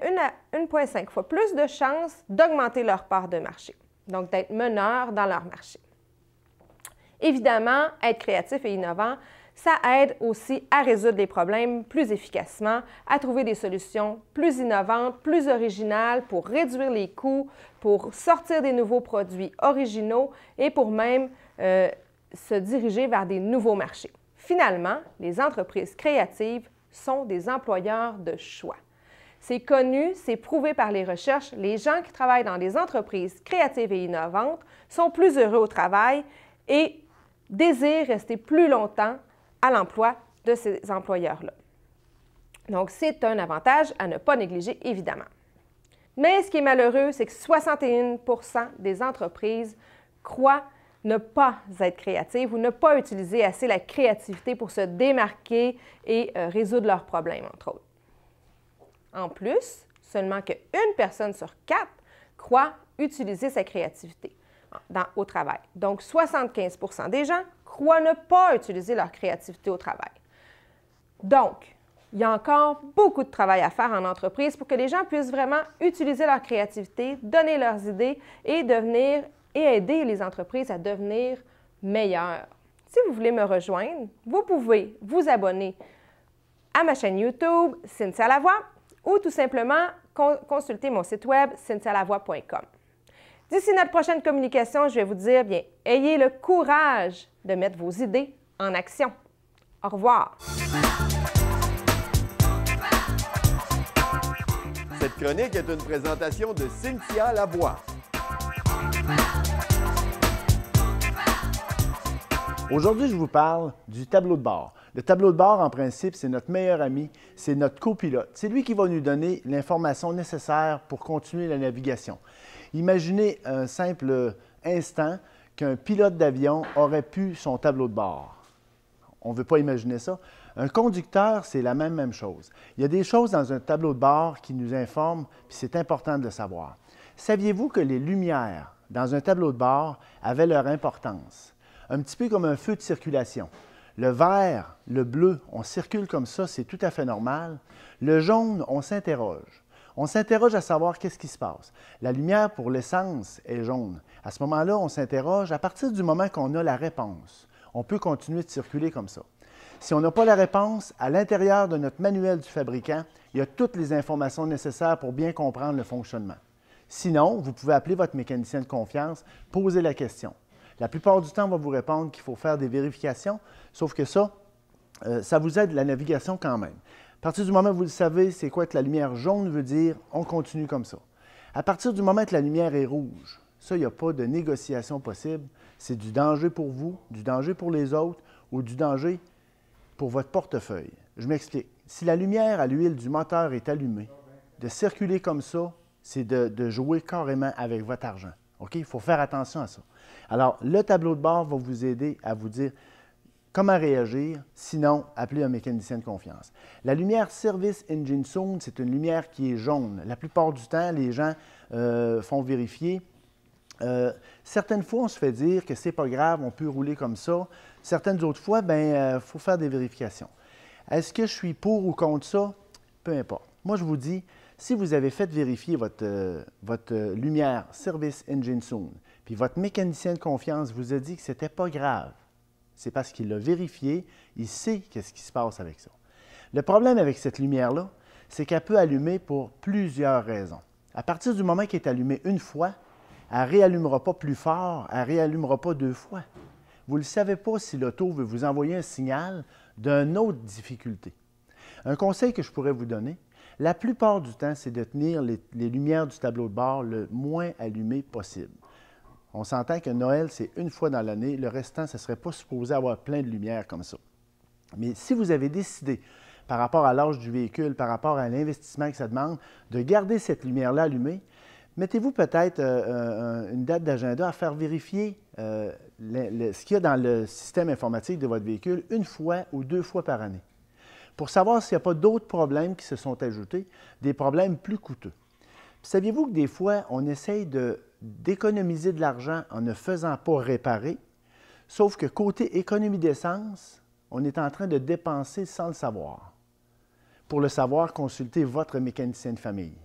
1,5 fois plus de chances d'augmenter leur part de marché, donc d'être meneurs dans leur marché. Évidemment, être créatif et innovant, ça aide aussi à résoudre les problèmes plus efficacement, à trouver des solutions plus innovantes, plus originales pour réduire les coûts, pour sortir des nouveaux produits originaux et pour même se diriger vers des nouveaux marchés. Finalement, les entreprises créatives sont des employeurs de choix. C'est connu, c'est prouvé par les recherches. Les gens qui travaillent dans des entreprises créatives et innovantes sont plus heureux au travail et désirent rester plus longtemps à l'emploi de ces employeurs-là. Donc, c'est un avantage à ne pas négliger, évidemment. Mais ce qui est malheureux, c'est que 61 % des entreprises croient ne pas être créatives ou ne pas utiliser assez la créativité pour se démarquer et résoudre leurs problèmes, entre autres. En plus, seulement qu'une personne sur 4 croit utiliser sa créativité au travail. Donc, 75 % des gens croient ne pas utiliser leur créativité au travail. Donc, il y a encore beaucoup de travail à faire en entreprise pour que les gens puissent vraiment utiliser leur créativité, donner leurs idées et aider les entreprises à devenir meilleures. Si vous voulez me rejoindre, vous pouvez vous abonner à ma chaîne YouTube Cynthia Lavoie ou tout simplement consulter mon site web cynthialavoie.com. D'ici notre prochaine communication, je vais vous dire, bien, ayez le courage de mettre vos idées en action. Au revoir. Cette chronique est une présentation de Cynthia Lavoie. Aujourd'hui, je vous parle du tableau de bord. Le tableau de bord, en principe, c'est notre meilleur ami, c'est notre copilote. C'est lui qui va nous donner l'information nécessaire pour continuer la navigation. Imaginez un simple instant qu'un pilote d'avion aurait pu son tableau de bord. On ne veut pas imaginer ça. Un conducteur, c'est la même chose. Il y a des choses dans un tableau de bord qui nous informent, puis c'est important de le savoir. Saviez-vous que les lumières dans un tableau de bord avaient leur importance? Un petit peu comme un feu de circulation. Le vert, le bleu, on circule comme ça, c'est tout à fait normal. Le jaune, on s'interroge. On s'interroge à savoir qu'est-ce qui se passe. La lumière pour l'essence est jaune. À ce moment-là, on s'interroge à partir du moment qu'on a la réponse. On peut continuer de circuler comme ça. Si on n'a pas la réponse, à l'intérieur de notre manuel du fabricant, il y a toutes les informations nécessaires pour bien comprendre le fonctionnement. Sinon, vous pouvez appeler votre mécanicien de confiance, poser la question. La plupart du temps, on va vous répondre qu'il faut faire des vérifications, sauf que ça vous aide la navigation quand même. À partir du moment où vous le savez, c'est quoi que la lumière jaune veut dire, on continue comme ça. À partir du moment que la lumière est rouge, ça, il n'y a pas de négociation possible. C'est du danger pour vous, du danger pour les autres ou du danger pour votre portefeuille. Je m'explique. Si la lumière à l'huile du moteur est allumée, de circuler comme ça, c'est de jouer carrément avec votre argent. OK? Il faut faire attention à ça. Alors, le tableau de bord va vous aider à vous dire comment réagir, sinon, appelez un mécanicien de confiance. La lumière Service Engine Zone, c'est une lumière qui est jaune. La plupart du temps, les gens font vérifier. Certaines fois, on se fait dire que c'est pas grave, on peut rouler comme ça. Certaines autres fois, il faut faire des vérifications. Est-ce que je suis pour ou contre ça? Peu importe. Moi, je vous dis, si vous avez fait vérifier votre lumière Service Engine Zone, puis votre mécanicien de confiance vous a dit que ce n'était pas grave, c'est parce qu'il l'a vérifié, il sait qu'est-ce qui se passe avec ça. Le problème avec cette lumière-là, c'est qu'elle peut allumer pour plusieurs raisons. À partir du moment qu'elle est allumée une fois, elle ne réallumera pas plus fort, elle ne réallumera pas 2 fois. Vous ne le savez pas si l'auto veut vous envoyer un signal d'une autre difficulté. Un conseil que je pourrais vous donner, la plupart du temps, c'est de tenir les lumières du tableau de bord le moins allumées possible. On s'entend que Noël, c'est une fois dans l'année. Le restant, ce ne serait pas supposé avoir plein de lumière comme ça. Mais si vous avez décidé, par rapport à l'âge du véhicule, par rapport à l'investissement que ça demande, de garder cette lumière-là allumée, mettez-vous peut-être une date d'agenda à faire vérifier ce qu'il y a dans le système informatique de votre véhicule 1 fois ou 2 fois par année, pour savoir s'il n'y a pas d'autres problèmes qui se sont ajoutés, des problèmes plus coûteux. Saviez-vous que des fois, on essaye d'économiser de l'argent en ne faisant pas réparer, sauf que côté économie d'essence, on est en train de dépenser sans le savoir. Pour le savoir, consultez votre mécanicien de famille.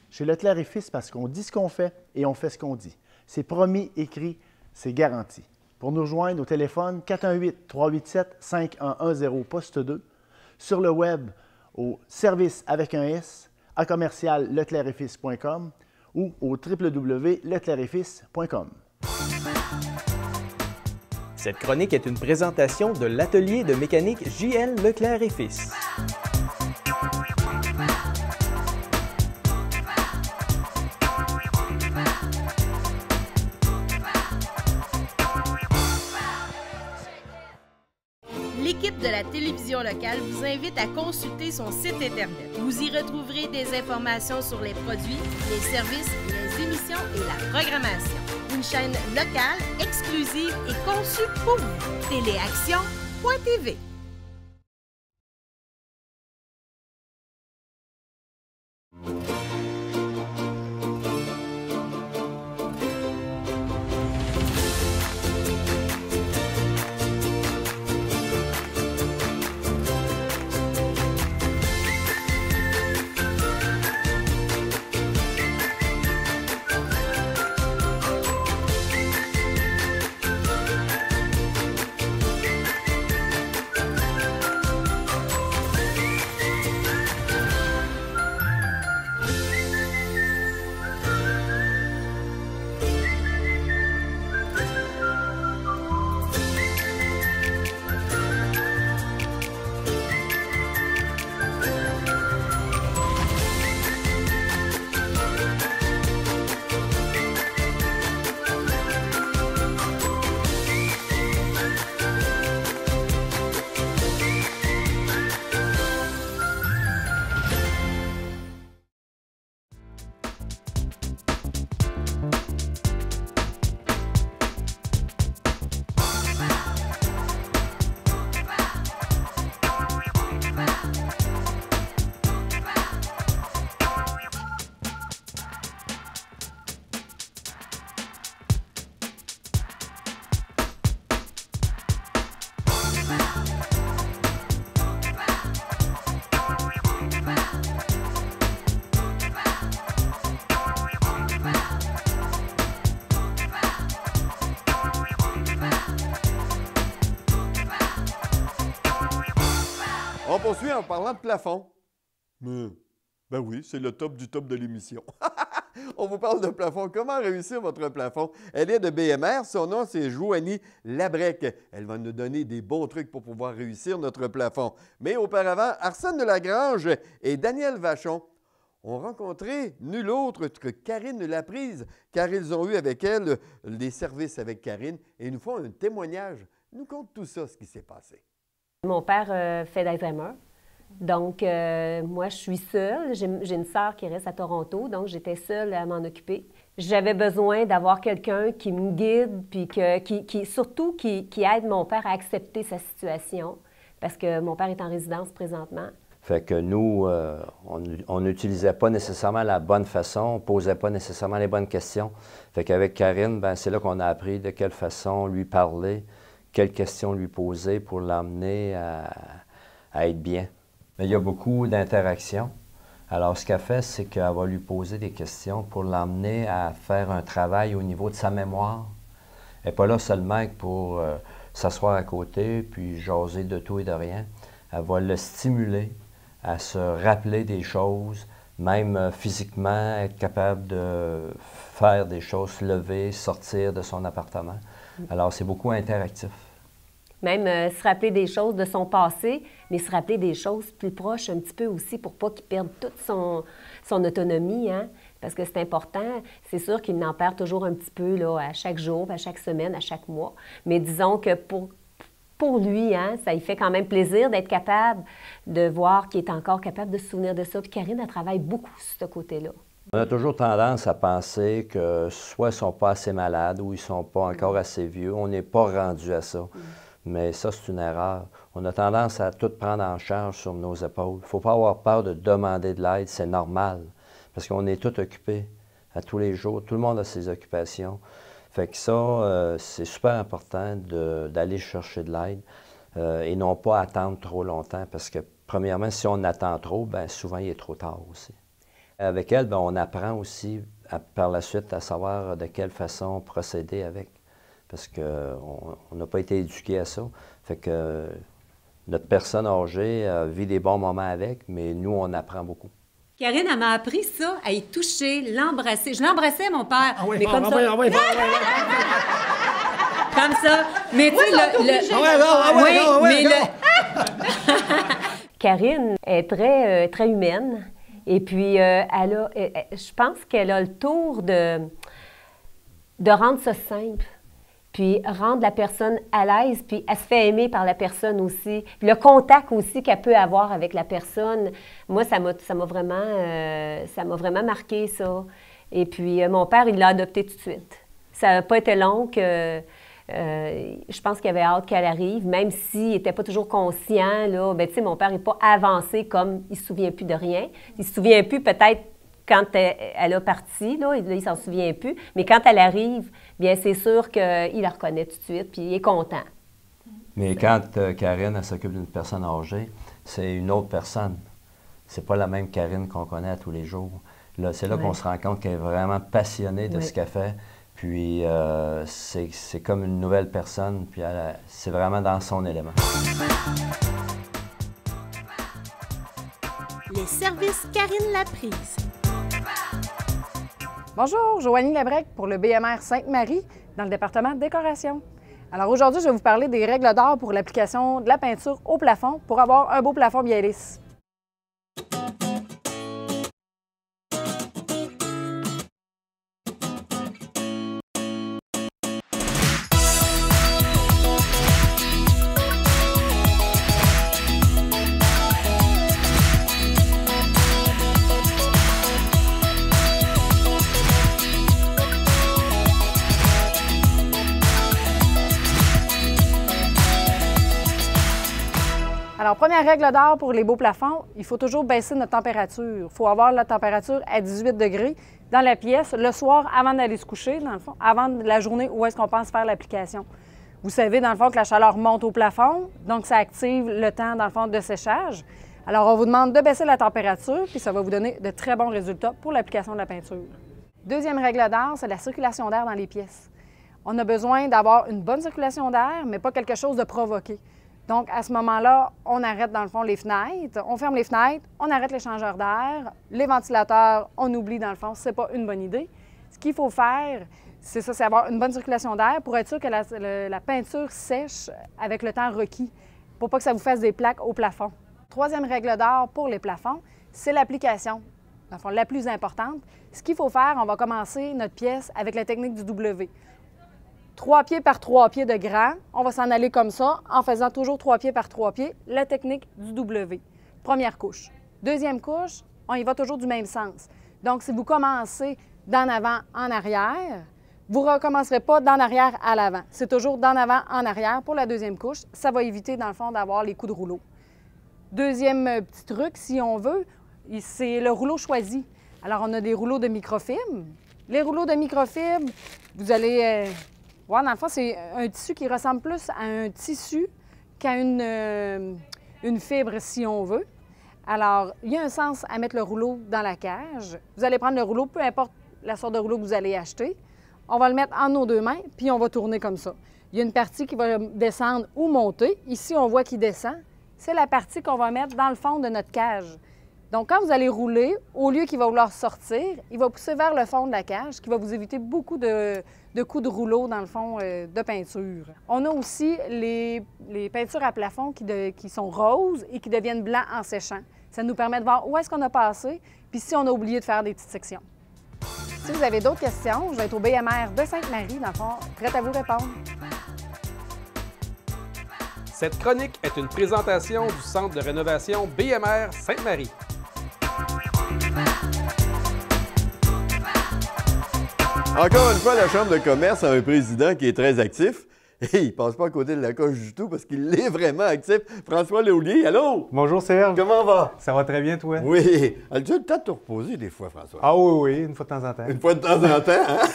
Chez Leclerc et Fils, parce qu'on dit ce qu'on fait et on fait ce qu'on dit. C'est promis, écrit, c'est garanti. Pour nous rejoindre au téléphone, 418-387-5110, poste 2, sur le web au service avec un S, à commercial leclercetfils.com ou au www.leclercetfils.com. Cette chronique est une présentation de l'atelier de mécanique JL Leclerc et Fils. L'équipe de la télévision locale vous invite à consulter son site Internet. Vous y retrouverez des informations sur les produits, les services, les émissions et la programmation. Une chaîne locale, exclusive et conçue pour vous. Téléaction.tv. On poursuit en parlant de plafond. Ben oui, c'est le top du top de l'émission. On vous parle de plafond. Comment réussir votre plafond? Elle est de BMR. Son nom, c'est Joanie Labrec. Elle va nous donner des bons trucs pour pouvoir réussir notre plafond. Mais auparavant, Arsène Delagrange et Daniel Vachon ont rencontré nul autre que Karine Laprise, car ils ont eu avec elle des services avec Karine et nous font un témoignage. Ils nous content tout ça, ce qui s'est passé. Mon père fait d'Alzheimer. Donc, moi, je suis seule. J'ai une sœur qui reste à Toronto, donc j'étais seule à m'en occuper. J'avais besoin d'avoir quelqu'un qui me guide, puis surtout qui aide mon père à accepter sa situation, parce que mon père est en résidence présentement. Fait que nous, on n'utilisait pas nécessairement la bonne façon, on ne posait pas nécessairement les bonnes questions. Fait qu'avec Karine, ben, c'est là qu'on a appris de quelle façon lui parler, quelles questions lui poser pour l'emmener à être bien. Mais il y a beaucoup d'interactions. Alors, ce qu'elle fait, c'est qu'elle va lui poser des questions pour l'emmener à faire un travail au niveau de sa mémoire. Elle n'est pas là seulement pour s'asseoir à côté puis jaser de tout et de rien. Elle va le stimuler à se rappeler des choses, même physiquement, être capable de faire des choses, se lever, sortir de son appartement. Alors, c'est beaucoup interactif. Même se rappeler des choses de son passé, mais se rappeler des choses plus proches un petit peu aussi pour pas qu'il perde toute son autonomie, hein? Parce que c'est important. C'est sûr qu'il en perd toujours un petit peu là, à chaque jour, à chaque semaine, à chaque mois. Mais disons que pour lui, hein, ça lui fait quand même plaisir d'être capable de voir qu'il est encore capable de se souvenir de ça. Puis Karine, elle travaille beaucoup sur ce côté-là. On a toujours tendance à penser que soit ils ne sont pas assez malades ou ils ne sont pas encore assez vieux. On n'est pas rendu à ça. Mais ça, c'est une erreur. On a tendance à tout prendre en charge sur nos épaules. Il ne faut pas avoir peur de demander de l'aide, c'est normal. Parce qu'on est tous occupés à tous les jours. Tout le monde a ses occupations. Fait que ça, c'est super important d'aller chercher de l'aide et non pas attendre trop longtemps. Parce que, premièrement, si on attend trop, bien souvent, il est trop tard aussi. Avec elle, bien, on apprend aussi par la suite à savoir de quelle façon procéder avec. Parce qu'on n'a pas été éduqué à ça. Fait que notre personne âgée vit des bons moments avec, mais nous, on apprend beaucoup. Karine, elle m'a appris ça, à y toucher, l'embrasser. Je l'embrassais, mon père. Ah oui, mais comme ça. Comme ça. Mais tu sais, Karine est très humaine. Et puis, je pense qu'elle a le tour de rendre ça simple. Puis rendre la personne à l'aise, puis elle se fait aimer par la personne aussi. Puis le contact aussi qu'elle peut avoir avec la personne, moi, ça m'a vraiment marqué, ça. Et puis, mon père, il l'a adopté tout de suite. Ça n'a pas été long que... je pense qu'il avait hâte qu'elle arrive, même s'il n'était pas toujours conscient, là. Bien, tu sais, mon père n'est pas avancé comme il ne se souvient plus de rien. Il ne se souvient plus peut-être quand elle a parti, là, il ne s'en souvient plus. Mais quand elle arrive, bien c'est sûr qu'il la reconnaît tout de suite, puis il est content. Mais quand Karine s'occupe d'une personne âgée, c'est une autre personne. C'est pas la même Karine qu'on connaît à tous les jours. Là, c'est là qu'on se rend compte qu'elle est vraiment passionnée de ce qu'elle fait. Puis c'est comme une nouvelle personne, puis c'est vraiment dans son élément. Les services Karine Laprise. Bonjour, Joanie Labrec pour le BMR Sainte-Marie dans le département de décoration. Alors aujourd'hui, je vais vous parler des règles d'art pour l'application de la peinture au plafond pour avoir un beau plafond bien lisse. Alors, première règle d'art pour les beaux plafonds, il faut toujours baisser notre température. Il faut avoir la température à 18 degrés dans la pièce le soir avant d'aller se coucher, dans le fond, avant la journée où est-ce qu'on pense faire l'application. Vous savez, dans le fond, que la chaleur monte au plafond, donc ça active le temps, dans le fond, de séchage. Alors, on vous demande de baisser la température, puis ça va vous donner de très bons résultats pour l'application de la peinture. Deuxième règle d'art, c'est la circulation d'air dans les pièces. On a besoin d'avoir une bonne circulation d'air, mais pas quelque chose de provoqué. Donc, à ce moment-là, on arrête, dans le fond, les fenêtres, on ferme les fenêtres, on arrête les changeurs d'air, les ventilateurs, on oublie, dans le fond, c'est pas une bonne idée. Ce qu'il faut faire, c'est ça, c'est avoir une bonne circulation d'air pour être sûr que la peinture sèche avec le temps requis, pour pas que ça vous fasse des plaques au plafond. Troisième règle d'art pour les plafonds, c'est l'application, dans le fond, la plus importante. Ce qu'il faut faire, on va commencer notre pièce avec la technique du W. 3 pieds par 3 pieds de grand. On va s'en aller comme ça, en faisant toujours 3 pieds par 3 pieds, la technique du W. Première couche. Deuxième couche, on y va toujours du même sens. Donc, si vous commencez d'en avant en arrière, vous ne recommencerez pas d'en arrière à l'avant. C'est toujours d'en avant en arrière pour la deuxième couche. Ça va éviter, dans le fond, d'avoir les coups de rouleau. Deuxième petit truc, si on veut, c'est le rouleau choisi. Alors, on a des rouleaux de microfibre. Les rouleaux de microfibre, vous allez voir, dans le fond, c'est un tissu qui ressemble plus à un tissu qu'à une fibre, si on veut. Alors, il y a un sens à mettre le rouleau dans la cage. Vous allez prendre le rouleau, peu importe la sorte de rouleau que vous allez acheter. On va le mettre en nos deux mains, puis on va tourner comme ça. Il y a une partie qui va descendre ou monter. Ici, on voit qu'il descend. C'est la partie qu'on va mettre dans le fond de notre cage. Donc, quand vous allez rouler, au lieu qu'il va vouloir sortir, il va pousser vers le fond de la cage, ce qui va vous éviter beaucoup de coups de rouleau, dans le fond, de peinture. On a aussi les peintures à plafond qui sont roses et qui deviennent blancs en séchant. Ça nous permet de voir où est-ce qu'on a passé, puis si on a oublié de faire des petites sections. Si vous avez d'autres questions, je vais être au BMR de Sainte-Marie, dans le fond, prête à vous répondre. Cette chronique est une présentation du Centre de rénovation BMR Sainte-Marie. Encore une fois, la Chambre de commerce a un président qui est très actif. Et il ne passe pas à côté de la coche du tout parce qu'il est vraiment actif. François Laulier, allô? Bonjour Serge. Comment va? Ça va très bien, toi? Oui. Tu as le temps de te reposer des fois, François? Ah oui, une fois de temps en temps. Une fois de temps en temps, hein?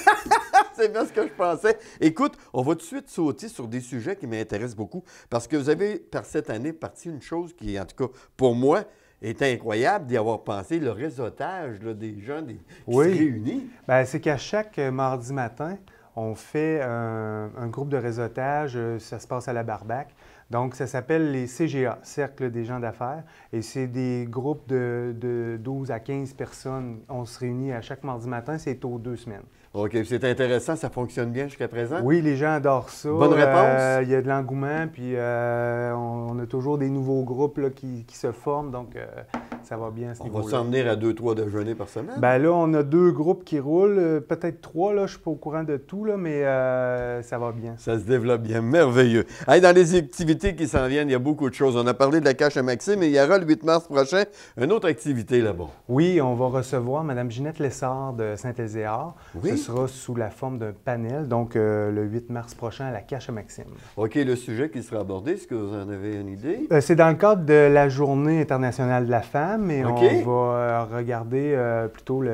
C'est bien ce que je pensais. Écoute, on va tout de suite sauter sur des sujets qui m'intéressent beaucoup parce que vous avez, par cette année, parti une chose qui, en tout cas, pour moi, est incroyable d'y avoir pensé, le réseautage là, des gens qui se réunissent. Bien, c'est qu'à chaque mardi matin, on fait un groupe de réseautage, ça se passe à la Barbac. Donc, ça s'appelle les CGA, Cercle des gens d'affaires, et c'est des groupes de 12 à 15 personnes. On se réunit à chaque mardi matin, c'est aux 2 semaines. OK, c'est intéressant, ça fonctionne bien jusqu'à présent? Oui, les gens adorent ça. Bonne réponse? Il y a de l'engouement, puis on a toujours des nouveaux groupes là, qui se forment, donc ça va bien à ce niveau-là. On va s'en venir à 2-3 déjeuners par semaine? Bien là, on a 2 groupes qui roulent, peut-être 3, là, je ne suis pas au courant de tout, là, mais ça va bien. Ça se développe bien, merveilleux. Hey, dans les activités qui s'en viennent, il y a beaucoup de choses. On a parlé de la cache à Maxime, mais il y aura le 8 mars prochain une autre activité là-bas. Oui, on va recevoir Mme Ginette Lessard de Saint-Ézéard. Oui. Ce sera sous la forme d'un panel, donc le 8 mars prochain à la cache à Maxime. OK, le sujet qui sera abordé, est-ce que vous en avez une idée? C'est dans le cadre de la Journée internationale de la femme et on va regarder plutôt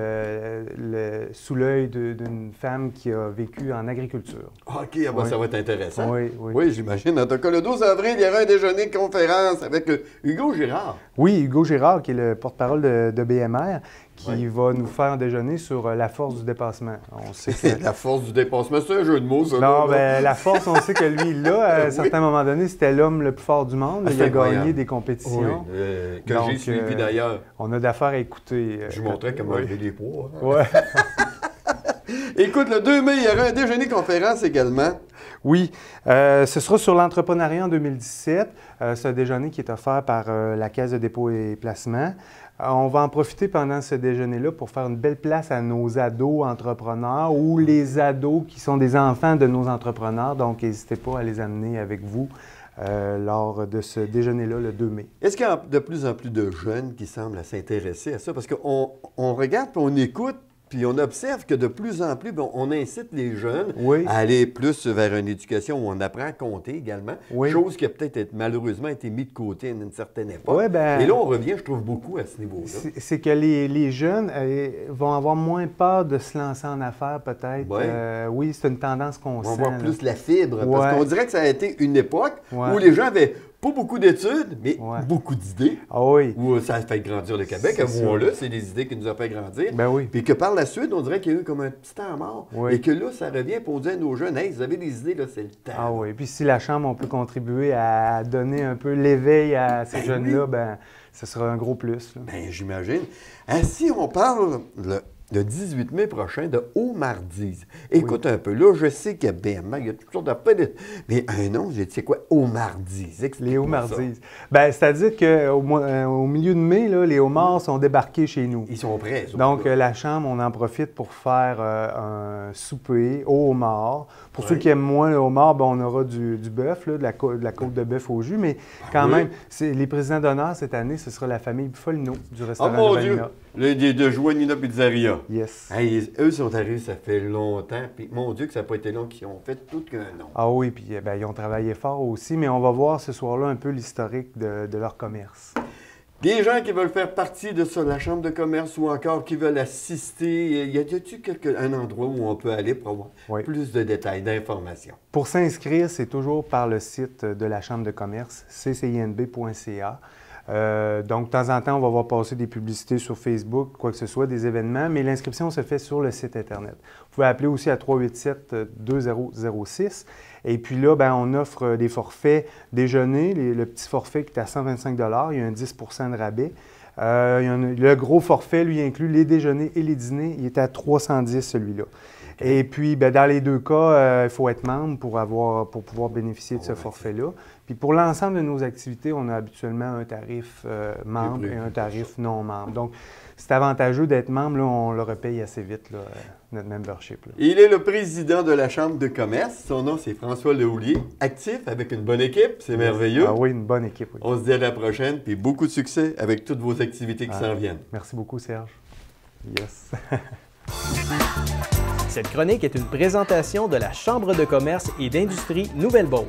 sous l'œil d'une femme qui a vécu en agriculture. OK, ah ben, ça va être intéressant. Oui. Oui, j'imagine. En tout cas, le 12 avril, il y aura un déjeuner de conférence avec Hugo Girard. Oui, Hugo Girard, qui est le porte-parole de BMR, qui va nous faire déjeuner sur la force du dépassement. On sait que... La force du dépassement, c'est un jeu de mots, ça? Non, bien, la force, on sait que lui, là, à un certain moment donné, c'était l'homme le plus fort du monde. Il a gagné des compétitions. Oui, que j'ai suivi d'ailleurs. On a d'affaires à écouter. Je vous montrais comment lever les poids. Hein? Oui. Écoute, le 2 mai, il y aura un déjeuner-conférence également. Oui, ce sera sur l'entrepreneuriat en 2017. C'est un déjeuner qui est offert par la Caisse de dépôt et placement. On va en profiter pendant ce déjeuner-là pour faire une belle place à nos ados entrepreneurs ou les ados qui sont des enfants de nos entrepreneurs. Donc, n'hésitez pas à les amener avec vous lors de ce déjeuner-là le 2 mai. Est-ce qu'il y a de plus en plus de jeunes qui semblent s'intéresser à ça? Parce qu'on regarde, puis on écoute, puis on observe que de plus en plus, on incite les jeunes à aller plus vers une éducation où on apprend à compter également, chose qui a peut-être malheureusement été mise de côté à une certaine époque. Et là, on revient, je trouve, beaucoup à ce niveau-là. C'est que les jeunes vont avoir moins peur de se lancer en affaires, peut-être. Oui, c'est une tendance qu'on sent. On va voir plus la fibre, parce qu'on dirait que ça a été une époque où les gens avaient pas beaucoup d'études, mais beaucoup d'idées. Ah oui. Où ça a fait grandir le Québec. Avouons-le, c'est des idées qui nous ont fait grandir. Ben oui. Puis que par la suite, on dirait qu'il y a eu comme un petit temps mort. Et que là, ça revient pour dire à nos jeunes, hey, vous avez des idées, là, c'est le temps. Ah oui. Puis si la Chambre, on peut contribuer à donner un peu l'éveil à ces jeunes-là, ben ce sera un gros plus. Bien, j'imagine. Si on parle le 18 mai prochain de Haut-Mardise. Écoute un peu, là, je sais qu'il y a BMR, il y a toutes sortes de... Mais un nom, j'ai dit, c'est quoi Haut-Mardise? Les Haut-Mardises. Bien, c'est-à-dire qu'au milieu de mai, là, les homards sont débarqués chez nous. Ils sont prêts. Donc, la Chambre, on en profite pour faire un souper aux homards, Pour ceux qui aiment moins le homard, ben, on aura du bœuf, de la côte de bœuf au jus. Mais quand même, les présidents d'honneur cette année, ce sera la famille Folino du restaurant mon Dieu! De Joannina Pizzeria. Yes. Hey, eux sont arrivés, ça fait longtemps. Puis, mon Dieu, que ça n'a pas été long qu'ils ont fait tout qu'un nom. Ah oui, puis ils ont travaillé fort aussi. Mais on va voir ce soir-là un peu l'historique de leur commerce. Des gens qui veulent faire partie de ça, la chambre de commerce ou encore qui veulent assister, y a-t-il un endroit où on peut aller pour avoir plus de détails, d'informations? Pour s'inscrire, c'est toujours par le site de la chambre de commerce, ccinb.ca. Donc, de temps en temps, on va voir passer des publicités sur Facebook, quoi que ce soit, des événements, mais l'inscription se fait sur le site Internet. Vous pouvez appeler aussi à 387-2006. Et puis là, ben, on offre des forfaits déjeuner, le petit forfait qui est à 125 $, il y a un 10 % de rabais. Le gros forfait, lui, inclut les déjeuners et les dîners, il est à 310 celui-là. Et puis, ben, dans les deux cas, il faut être membre pour pouvoir bénéficier de ce forfait-là. Puis pour l'ensemble de nos activités, on a habituellement un tarif membre et un tarif non membre. Donc, c'est avantageux d'être membre, là, on le repaye assez vite, là, notre membership. Là. Il est le président de la Chambre de commerce. Son nom, c'est François Lehoulier, actif avec une bonne équipe. C'est merveilleux. Ah oui, une bonne équipe. Oui. On se dit à la prochaine, puis beaucoup de succès avec toutes vos activités qui s'en viennent. Merci beaucoup, Serge. Yes. Cette chronique est une présentation de la Chambre de commerce et d'industrie Nouvelle-Beauce.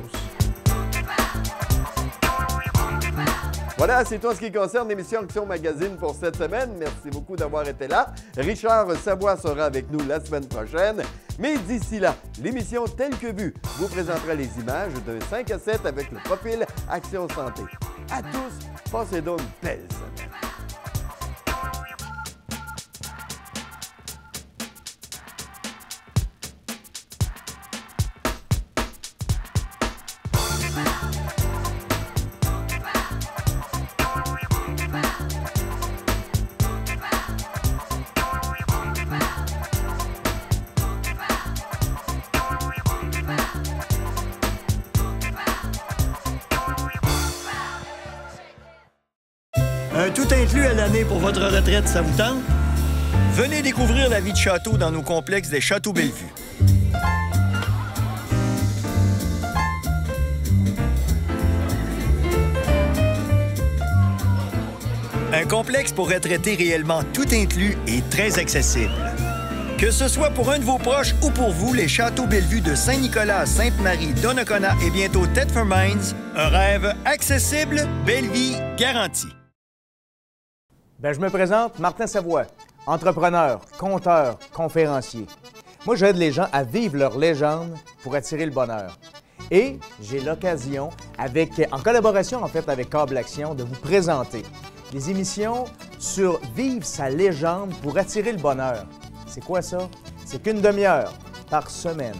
Voilà, c'est tout ce qui concerne l'émission Action Magazine pour cette semaine. Merci beaucoup d'avoir été là. Richard Savoie sera avec nous la semaine prochaine. Mais d'ici là, l'émission Telle que vue vous présentera les images d'un 5 à 7 avec le profil Action Santé. À tous, passez donc une belle semaine. Un tout inclus à l'année pour votre retraite, ça vous tente? Venez découvrir la vie de château dans nos complexes des Châteaux Bellevue. Un complexe pour retraités réellement tout inclus et très accessible. Que ce soit pour un de vos proches ou pour vous, les Châteaux Bellevue de Saint-Nicolas, Sainte-Marie, Donnacona et bientôt Thetford Mines, un rêve accessible, belle vie garantie. Bien, je me présente, Martin Savoie, entrepreneur, conteur, conférencier. Moi, j'aide les gens à vivre leur légende pour attirer le bonheur. Et j'ai l'occasion, en collaboration en fait avec Câble Action, de vous présenter des émissions sur vivre sa légende pour attirer le bonheur. C'est quoi ça? C'est qu'une demi-heure par semaine.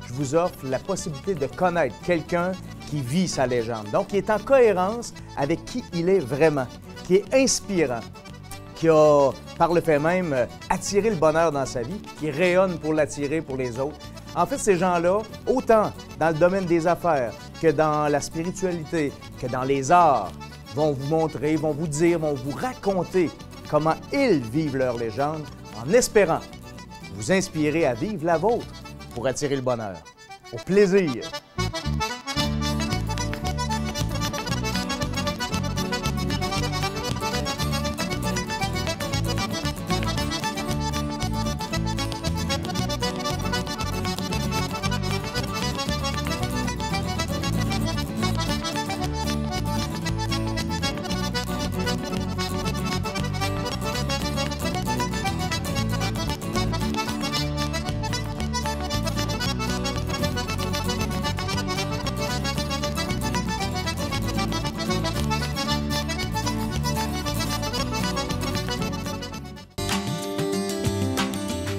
Je vous offre la possibilité de connaître quelqu'un qui vit sa légende, donc qui est en cohérence avec qui il est vraiment, qui est inspirant, qui a, par le fait même, attiré le bonheur dans sa vie, qui rayonne pour l'attirer pour les autres. En fait, ces gens-là, autant dans le domaine des affaires que dans la spiritualité, que dans les arts, vont vous montrer, vont vous dire, vont vous raconter comment ils vivent leur légende, en espérant vous inspirer à vivre la vôtre pour attirer le bonheur. Au plaisir!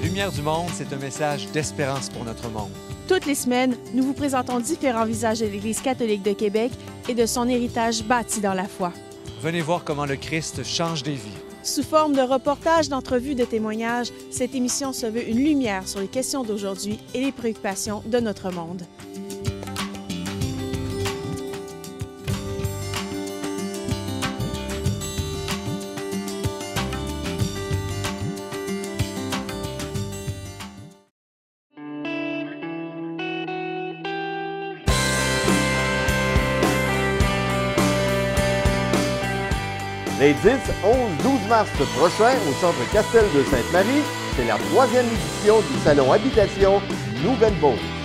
Lumière du monde, c'est un message d'espérance pour notre monde. Toutes les semaines, nous vous présentons différents visages de l'Église catholique de Québec et de son héritage bâti dans la foi. Venez voir comment le Christ change des vies. Sous forme de reportages, d'entrevues, de témoignages, cette émission se veut une lumière sur les questions d'aujourd'hui et les préoccupations de notre monde. Les 10, 11, 12 mars prochains, au Centre Castel de Sainte-Marie, c'est la 3e édition du Salon Habitation Nouvelle-Beauce.